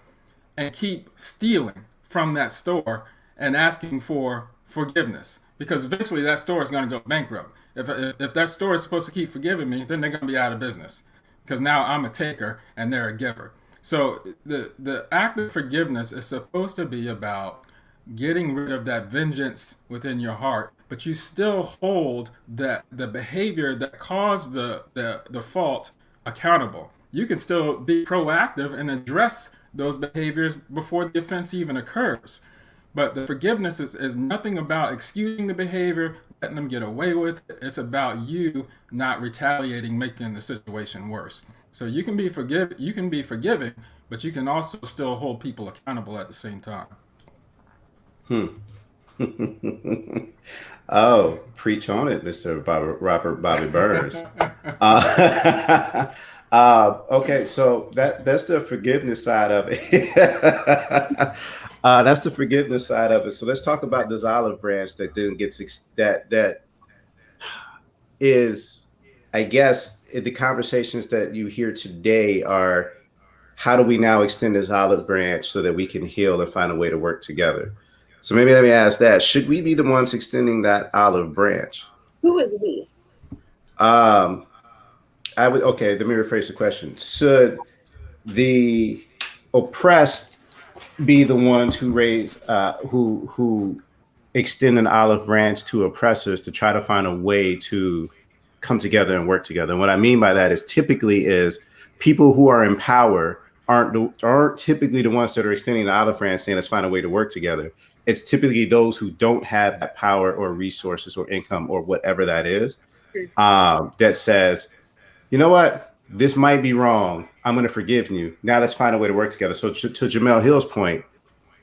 and keep stealing from that store and asking for forgiveness, because eventually that store is going to go bankrupt. If that store is supposed to keep forgiving me, then they're going to be out of business, because now I'm a taker and they're a giver. So the act of forgiveness is supposed to be about getting rid of that vengeance within your heart, but you still hold the behavior that caused the fault accountable. You can still be proactive and address those behaviors before the offense even occurs. But the forgiveness is nothing about excusing the behavior, letting them get away with it. It's about you not retaliating, making the situation worse. So you can be forgiving, but you can also still hold people accountable at the same time. Oh, preach on it, Mr. Robert Bobby Burns. Okay, so that's the forgiveness side of it. That's the forgiveness side of it. So let's talk about this olive branch that then gets that is, I guess, the conversations that you hear today are, how do we now extend this olive branch so that we can heal and find a way to work together? So maybe let me ask that: should we be the ones extending that olive branch? Who is we? Okay, let me rephrase the question. Should the oppressed be the ones who who extend an olive branch to oppressors to try to find a way to come together and work together? And what I mean by that is typically is people who are in power aren't typically the ones that are extending the olive branch saying let's find a way to work together. It's typically those who don't have that power or resources or income or whatever that is, that says, you know what, this might be wrong. I'm going to forgive you. Now let's find a way to work together. So to Jamel Hill's point,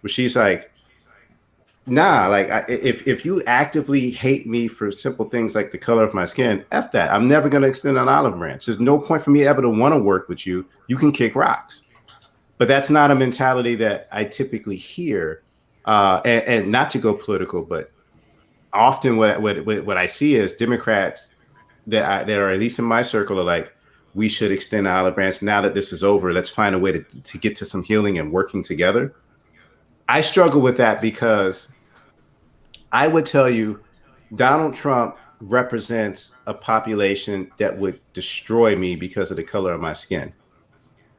where she's like, nah, like if you actively hate me for simple things like the color of my skin, F that. I'm never going to extend an olive branch. There's no point for me ever to want to work with you. You can kick rocks. But that's not a mentality that I typically hear. And not to go political, but often what I see is Democrats that are at least in my circle are like, we should extend the olive branch. Now that this is over, let's find a way to get to some healing and working together. I struggle with that because I would tell you Donald Trump represents a population that would destroy me because of the color of my skin.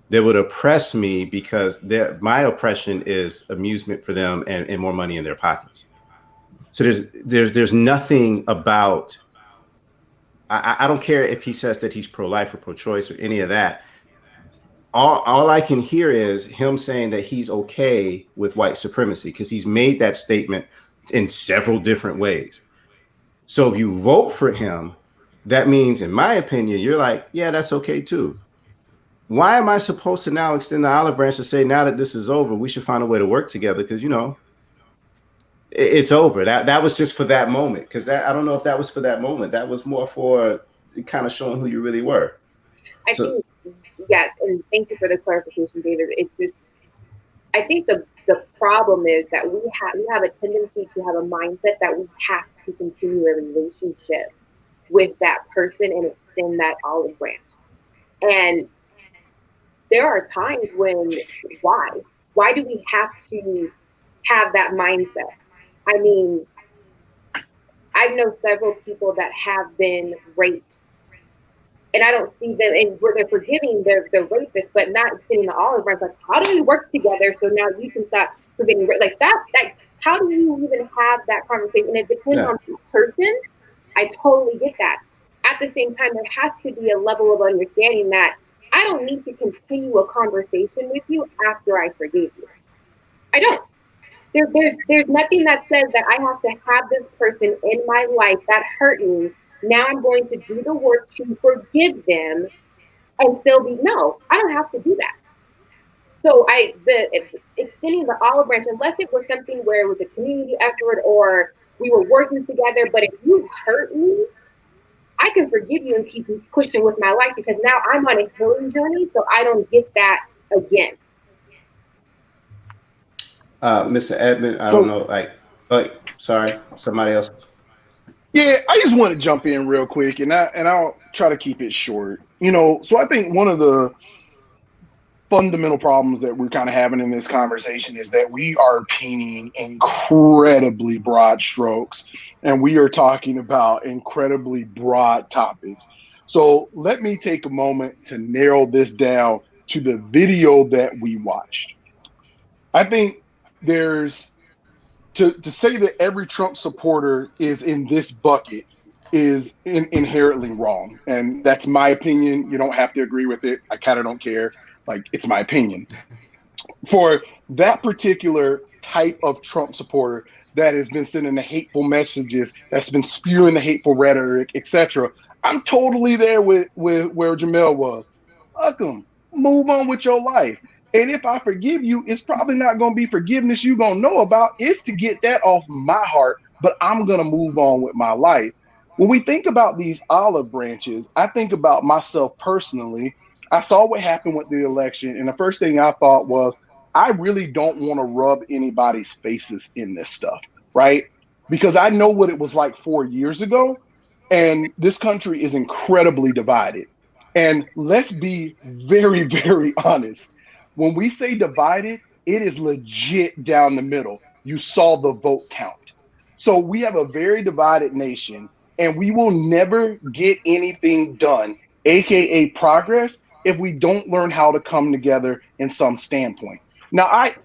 They would oppress me because my oppression is amusement for them and more money in their pockets. So there's nothing about, I don't care if he says that he's pro-life or pro-choice or any of that. All I can hear is him saying that he's okay with white supremacy because he's made that statement in several different ways. So if you vote for him, that means, in my opinion, you're like, yeah, that's okay too. Why am I supposed to now extend the olive branch to say, now that this is over, we should find a way to work together? Because, you know, it's over. That was just for that moment. Because I don't know if that was for that moment. That was more for kind of showing who you really were. I think, yeah, and thank you for the clarification, David. It's just, I think the problem is that we have a tendency to have a mindset that we have to continue a relationship with that person and extend that olive branch. And there are times when, why do we have to have that mindset? I mean, I know several people that have been raped, and I don't see them, and where they're forgiving the rapist, but not extending the olive branch. Like, how do we work together so now you can stop preventing rape? Like that, how do you even have that conversation? And it depends on the person. I totally get that. At the same time, there has to be a level of understanding that I don't need to continue a conversation with you after I forgive you. I don't. There's nothing that says that I have to have this person in my life that hurt me. Now I'm going to do the work to forgive them and still be, no, I don't have to do that. So extending the olive branch, unless it was something where it was a community effort or we were working together, but if you hurt me, I can forgive you and keep pushing with my life because now I'm on a healing journey, so I don't get that again. Mr. Edmund, I don't know, sorry, somebody else. Yeah, I just want to jump in real quick, and I'll try to keep it short. You know, so I think one of the fundamental problems that we're kind of having in this conversation is that we are painting incredibly broad strokes, and we are talking about incredibly broad topics. So let me take a moment to narrow this down to the video that we watched. I think there's to say that every Trump supporter is in this bucket is inherently wrong. And that's my opinion. You don't have to agree with it. I kind of don't care. Like, it's my opinion. For that particular type of Trump supporter that has been sending the hateful messages, that's been spewing the hateful rhetoric, etc., I'm totally there with where Jamel was. Fuck them. Move on with your life. And if I forgive you, it's probably not going to be forgiveness you're going to know about. It's to get that off my heart, but I'm going to move on with my life. When we think about these olive branches, I think about myself personally. I saw what happened with the election, and the first thing I thought was, I really don't want to rub anybody's faces in this stuff, right? Because I know what it was like 4 years ago, and this country is incredibly divided. And let's be very, very honest. When we say divided, it is legit down the middle. You saw the vote count. So we have a very divided nation, and we will never get anything done, aka progress, if we don't learn how to come together in some standpoint. Now, I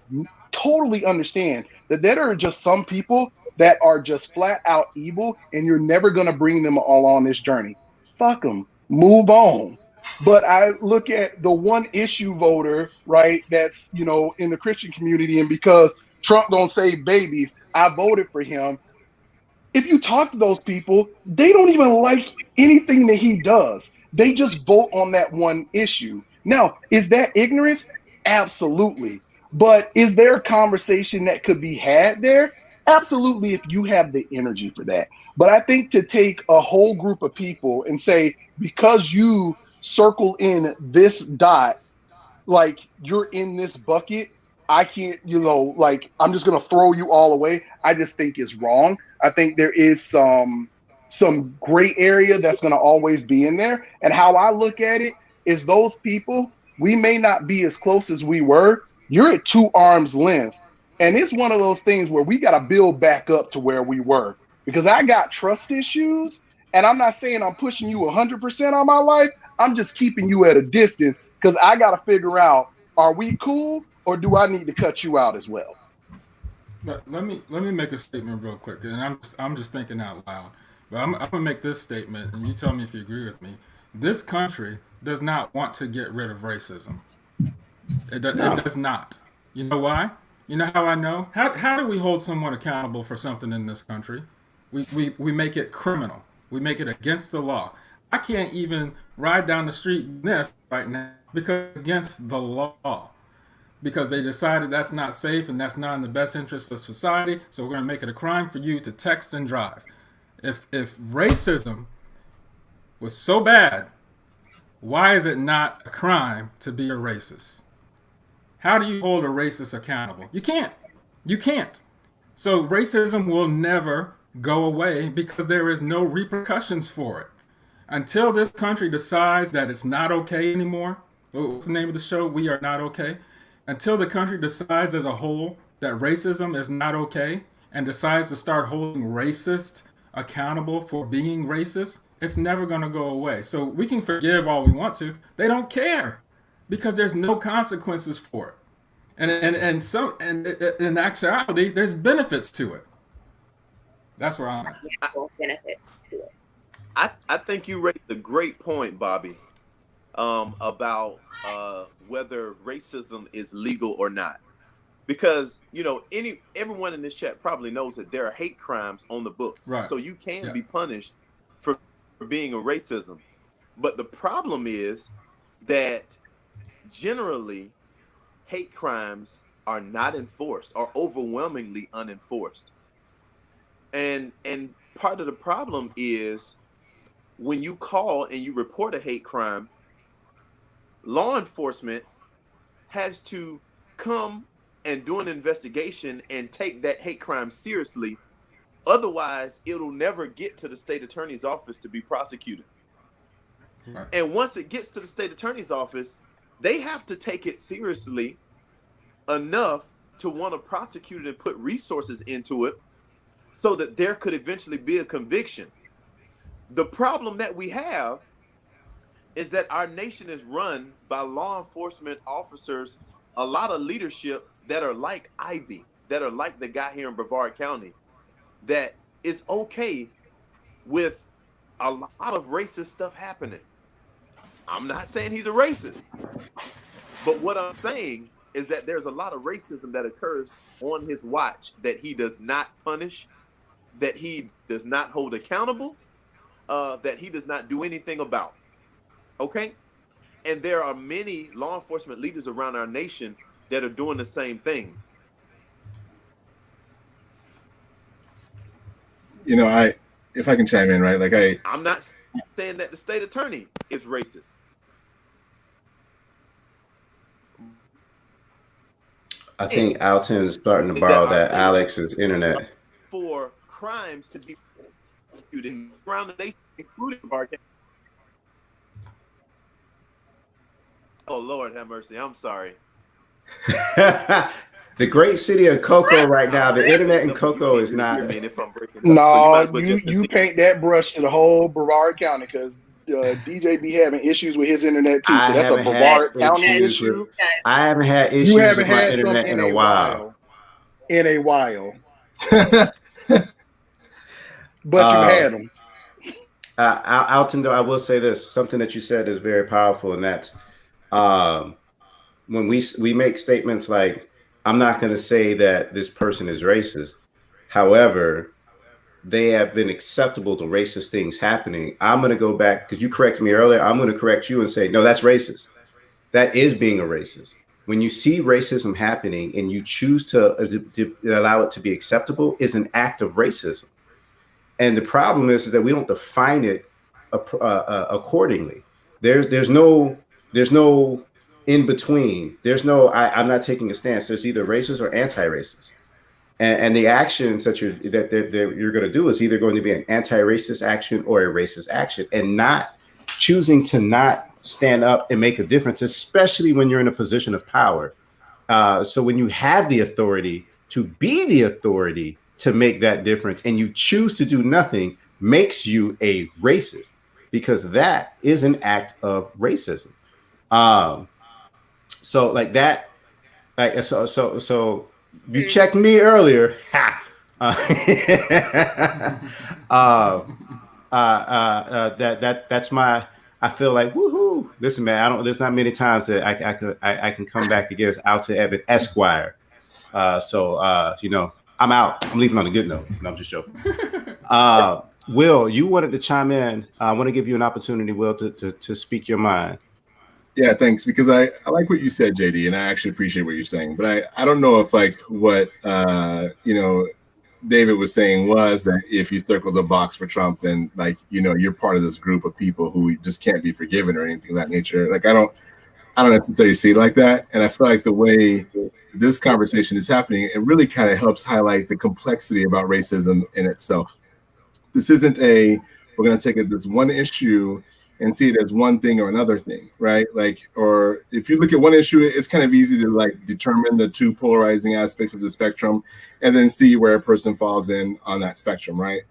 totally understand that there are just some people that are just flat out evil, and you're never going to bring them all on this journey. Fuck them. Move on. But I look at the one issue voter, right, that's, you know, in the Christian community, and because Trump don't save babies, I voted for him. If you talk to those people, they don't even like anything that he does. They just vote on that one issue. Now, is that ignorance? Absolutely. But is there a conversation that could be had there? Absolutely, if you have the energy for that. But I think to take a whole group of people and say, because you circle in this dot, like you're in this bucket, I can't, you know, like I'm just going to throw you all away. I just think is wrong. I think there is some gray area that's going to always be in there. And how I look at it is those people, we may not be as close as we were. You're at 2 arms length. And it's one of those things where we got to build back up to where we were, because I got trust issues. And I'm not saying I'm pushing you 100% on my life. I'm just keeping you at a distance because I got to figure out, are we cool or do I need to cut you out as well? But let me make a statement real quick, and I'm just thinking out loud. But I'm gonna make this statement, and you tell me if you agree with me. This country does not want to get rid of racism. It does not. You know why? You know how I know? How do we hold someone accountable for something in this country? We make it criminal. We make it against the law. I can't even ride down the street this right now because it's against the law. Because they decided that's not safe and that's not in the best interest of society, so we're going to make it a crime for you to text and drive. If racism was so bad, why is it not a crime to be a racist? How do you hold a racist accountable? You can't. You can't. So racism will never go away because there is no repercussions for it. Until this country decides that it's not okay anymore, what's the name of the show? We Are Not Okay. Until the country decides as a whole that racism is not okay and decides to start holding racists accountable for being racist, it's never going to go away. So we can forgive all we want to. They don't care because there's no consequences for it. And in actuality, there's benefits to it. That's where I'm at. Benefits to it. I think you raised a great point, Bobby, about whether racism is legal or not. Because, you know, everyone in this chat probably knows that there are hate crimes on the books. Right. So you can be punished for being a racism. But the problem is that generally hate crimes are not enforced or overwhelmingly unenforced. And part of the problem is when you call and you report a hate crime, law enforcement has to come and do an investigation and take that hate crime seriously. Otherwise, it'll never get to the state attorney's office to be prosecuted. Right. And once it gets to the state attorney's office, they have to take it seriously enough to want to prosecute it and put resources into it so that there could eventually be a conviction. The problem that we have is that our nation is run by law enforcement officers, a lot of leadership that are like Ivy, that are like the guy here in Brevard County, that is okay with a lot of racist stuff happening. I'm not saying he's a racist, but what I'm saying is that there's a lot of racism that occurs on his watch that he does not punish, that he does not hold accountable, that he does not do anything about. Okay? And there are many law enforcement leaders around our nation that are doing the same thing. You know, if I can chime in, right? Like I'm not saying that the state attorney is racist. I think Alton is starting to borrow that Alex's internet. For crimes to be prosecuted around the nation, including our county. Oh, Lord have mercy. I'm sorry. The great city of Cocoa right now, the internet in Cocoa is not. No, you paint that brush to the whole Brevard County, because DJ be having issues with his internet too. So that's a Brevard County issue. I haven't had issues with my internet in a while. In a while. But you had them. Alton, though, I will say this. Something that you said is very powerful, and that's when we make statements like, I'm not going to say that this person is racist. However, they have been acceptable to racist things happening. I'm going to go back, because you corrected me earlier. I'm going to correct you and say, no, that's racist. That is being a racist. When you see racism happening and you choose to allow it to be acceptable, is an act of racism. And the problem is that we don't define it accordingly. There's no in between. There's no, I'm not taking a stance. There's either racist or anti-racist. And the actions that you're going to do is either going to be an anti-racist action or a racist action, and not choosing to not stand up and make a difference, especially when you're in a position of power. So when you have the authority to be the authority to make that difference and you choose to do nothing, makes you a racist, because that is an act of racism. So like that, like, so you checked me earlier. Ha! That's my. I feel like woohoo! Listen, man, there's not many times that I can come back against Alton Evan Esquire. You know, I'm out. I'm leaving on a good note. No, I'm just joking. Will, you wanted to chime in. I want to give you an opportunity, Will, to speak your mind. Yeah, thanks. Because I like what you said, JD, and I actually appreciate what you're saying. But I don't know if like what David was saying was that if you circle the box for Trump, then like you're part of this group of people who just can't be forgiven or anything of that nature. Like I don't necessarily see it like that. And I feel like the way this conversation is happening, it really kind of helps highlight the complexity about racism in itself. This isn't we're going to take this one issue and see it as one thing or another thing, right? Like, or if you look at one issue, it's kind of easy to like determine the two polarizing aspects of the spectrum and then see where a person falls in on that spectrum, right?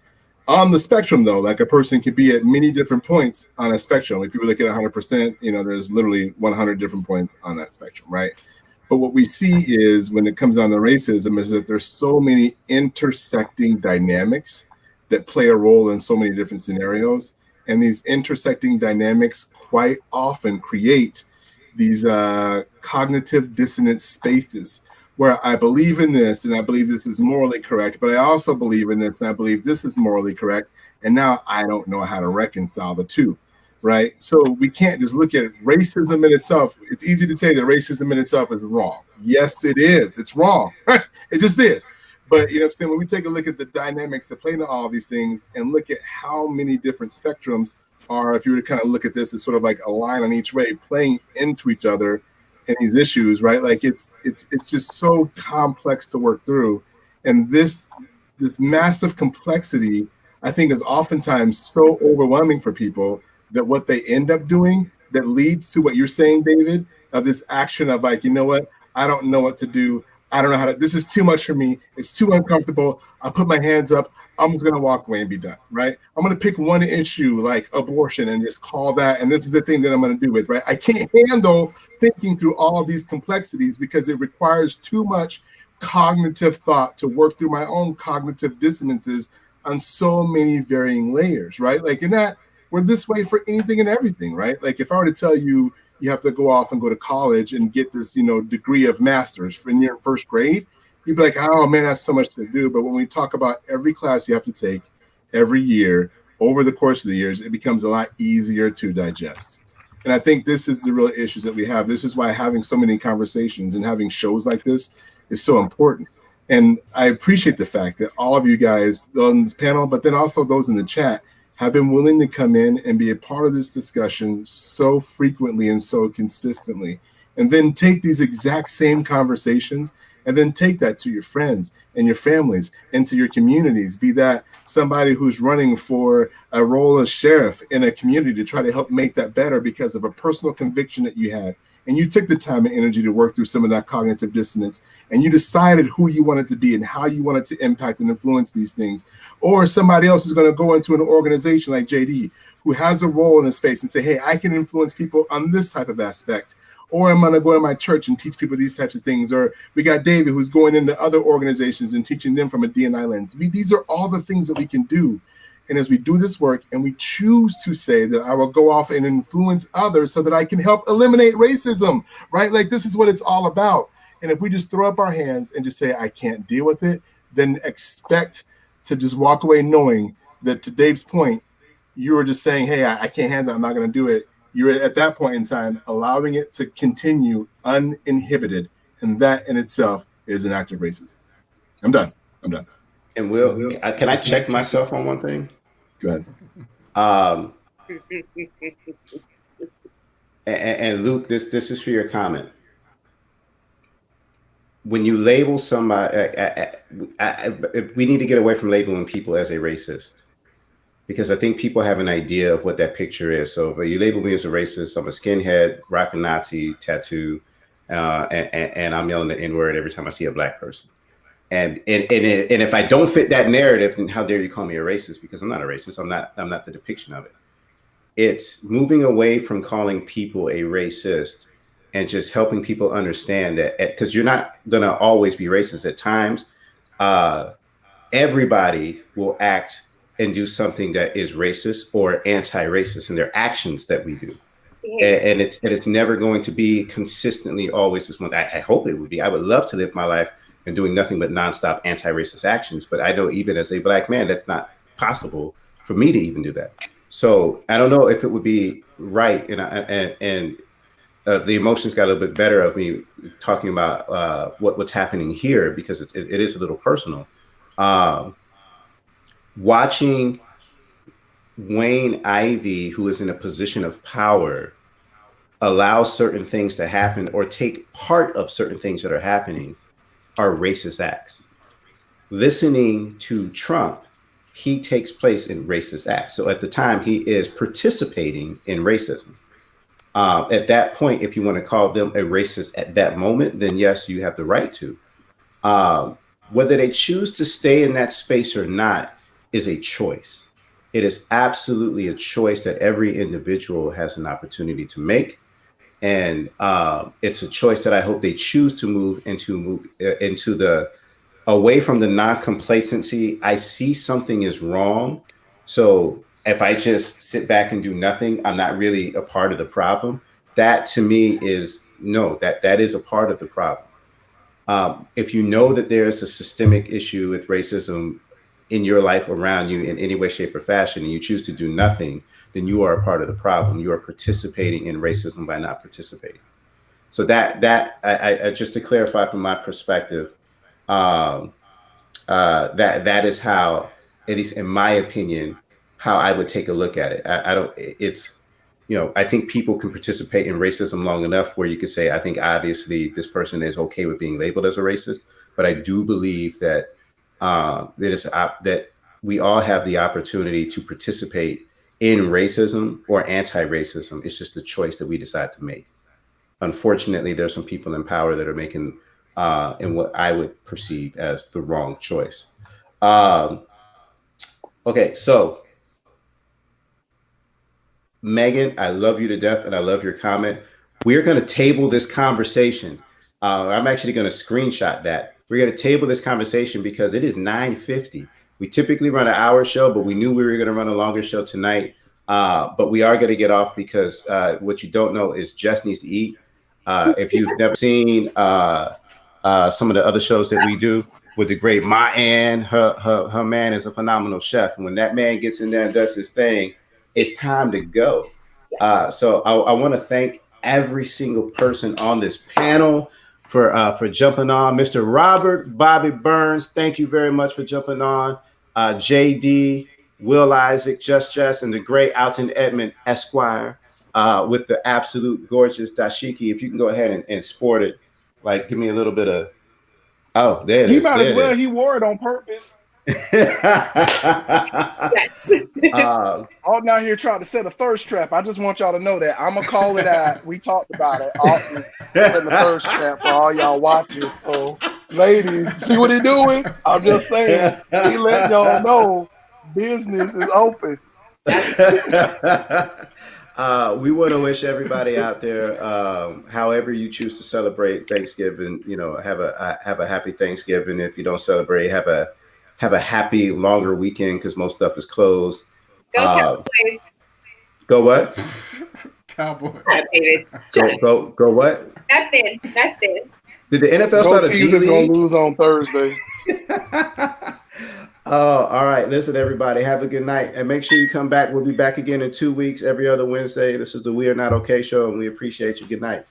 On the spectrum, though, like a person could be at many different points on a spectrum. If you look at 100%, there's literally 100 different points on that spectrum, right? But what we see is when it comes down to racism is that there's so many intersecting dynamics that play a role in so many different scenarios. And these intersecting dynamics quite often create these cognitive dissonance spaces where I believe in this and I believe this is morally correct, but I also believe in this and I believe this is morally correct. And now I don't know how to reconcile the two, right? So we can't just look at racism in itself. It's easy to say that racism in itself is wrong. Yes, it is. It's wrong. It just is. But you know what I'm saying? When we take a look at the dynamics that play into all these things and look at how many different spectrums are, if you were to kind of look at this as sort of like a line on each way playing into each other in these issues, right? Like it's just so complex to work through. And this massive complexity, I think, is oftentimes so overwhelming for people that what they end up doing that leads to what you're saying, David, of this action of like, you know what? I don't know what to do. I don't know how to, this is too much for me. It's too uncomfortable. I'll put my hands up. I'm going to walk away and be done, right? I'm going to pick one issue like abortion and just call that. And this is the thing that I'm going to do with, right? I can't handle thinking through all of these complexities because it requires too much cognitive thought to work through my own cognitive dissonances on so many varying layers, right? Like in that, we're this way for anything and everything, right? Like if I were to tell you, you have to go off and go to college and get this, degree of master's when you're in first grade, you'd be like, oh man, that's so much to do. But when we talk about every class you have to take every year over the course of the years, it becomes a lot easier to digest. And I think this is the real issues that we have. This is why having so many conversations and having shows like this is so important. And I appreciate the fact that all of you guys on this panel, but then also those in the chat, have been willing to come in and be a part of this discussion so frequently and so consistently, and then take these exact same conversations and then take that to your friends and your families and to your communities. Be that somebody who's running for a role as sheriff in a community to try to help make that better because of a personal conviction that you had. And you took the time and energy to work through some of that cognitive dissonance, and you decided who you wanted to be and how you wanted to impact and influence these things. Or somebody else is going to go into an organization like JD, who has a role in a space and say, hey, I can influence people on this type of aspect. Or I'm going to go to my church and teach people these types of things. Or we got David, who's going into other organizations and teaching them from a D&I lens. These are all the things that we can do. And as we do this work and we choose to say that I will go off and influence others so that I can help eliminate racism, right? Like this is what it's all about. And if we just throw up our hands and just say, I can't deal with it, then expect to just walk away knowing that, to Dave's point, you were just saying, hey, I can't handle it, I'm not going to do it. You're at that point in time allowing it to continue uninhibited. And that in itself is an act of racism. I'm done. And Will, can I check myself on one thing? Go ahead. And Luke, this is for your comment. When you label somebody, we need to get away from labeling people as a racist, because I think people have an idea of what that picture is. So if you label me as a racist, I'm a skinhead, rock a Nazi tattoo, and I'm yelling the N-word every time I see a black person. And if I don't fit that narrative, then how dare you call me a racist? Because I'm not a racist. I'm not the depiction of it. It's moving away from calling people a racist and just helping people understand that, because you're not gonna always be racist. At times, everybody will act and do something that is racist or anti-racist in their actions that we do. And it's never going to be consistently always this one. I hope it would be. I would love to live my life and doing nothing but nonstop anti-racist actions. But I know even as a black man, that's not possible for me to even do that. So I don't know if it would be right. And the emotions got a little bit better of me talking about what's happening here, because it is a little personal. Watching Wayne Ivey, who is in a position of power, allow certain things to happen or take part of certain things that are happening are racist acts. Listening to Trump, he takes place in racist acts. So at the time, he is participating in racism. At that point, if you want to call them a racist at that moment, then yes, you have the right to. Whether they choose to stay in that space or not is a choice. It is absolutely a choice that every individual has an opportunity to make. And it's a choice that I hope they choose to move into the away from the non-complacency. I see something is wrong, so if I just sit back and do nothing, I'm not really a part of the problem. That to me is that is a part of the problem. If you know that there's a systemic issue with racism in your life around you in any way, shape, or fashion, and you choose to do nothing, then you are a part of the problem. You are participating in racism by not participating. So I just to clarify from my perspective, that is how, at least in my opinion, how I would take a look at it. I think people can participate in racism long enough where you could say, I think obviously this person is okay with being labeled as a racist, but I do believe that that we all have the opportunity to participate in racism or anti-racism. It's just a choice that we decide to make. Unfortunately, there's some people in power that are making in what I would perceive as the wrong choice. Okay, so Megan, I love you to death, and I love your comment. We're going to table this conversation. I'm actually going to screenshot that. We're going to table this conversation because it is 9:50. We typically run an hour show, but we knew we were going to run a longer show tonight. But we are going to get off because what you don't know is Jess needs to eat. If you've never seen some of the other shows that we do with the great Ma Ann, her man is a phenomenal chef. And when that man gets in there and does his thing, it's time to go. So I want to thank every single person on this panel for jumping on. Mr. Robert Bobby Burns, thank you very much for jumping on. JD, Will Isaac, Just, and the great Alton Edmond Esquire with the absolute gorgeous dashiki. If you can go ahead and sport it, like give me a little bit of, oh, there it is. He might as well, he wore it on purpose. I'm not here trying to set a thirst trap. I just want y'all to know that I'm gonna call it out. We talked about it. Often setting the thirst trap for all y'all watching. So, ladies, see what he doing? I'm just saying, he letting y'all know business is open. We want to wish everybody out there, however you choose to celebrate Thanksgiving, have a happy Thanksgiving. If you don't celebrate, have a happy longer weekend because most stuff is closed. Go Cowboys. Go what? Cowboys. Go what? Nothing. Did the NFL start a D Teams League? gonna lose on Thursday. Oh, all right. Listen, everybody, have a good night. And make sure you come back. We'll be back again in 2 weeks, every other Wednesday. This is the We Are Not Okay show, and we appreciate you. Good night.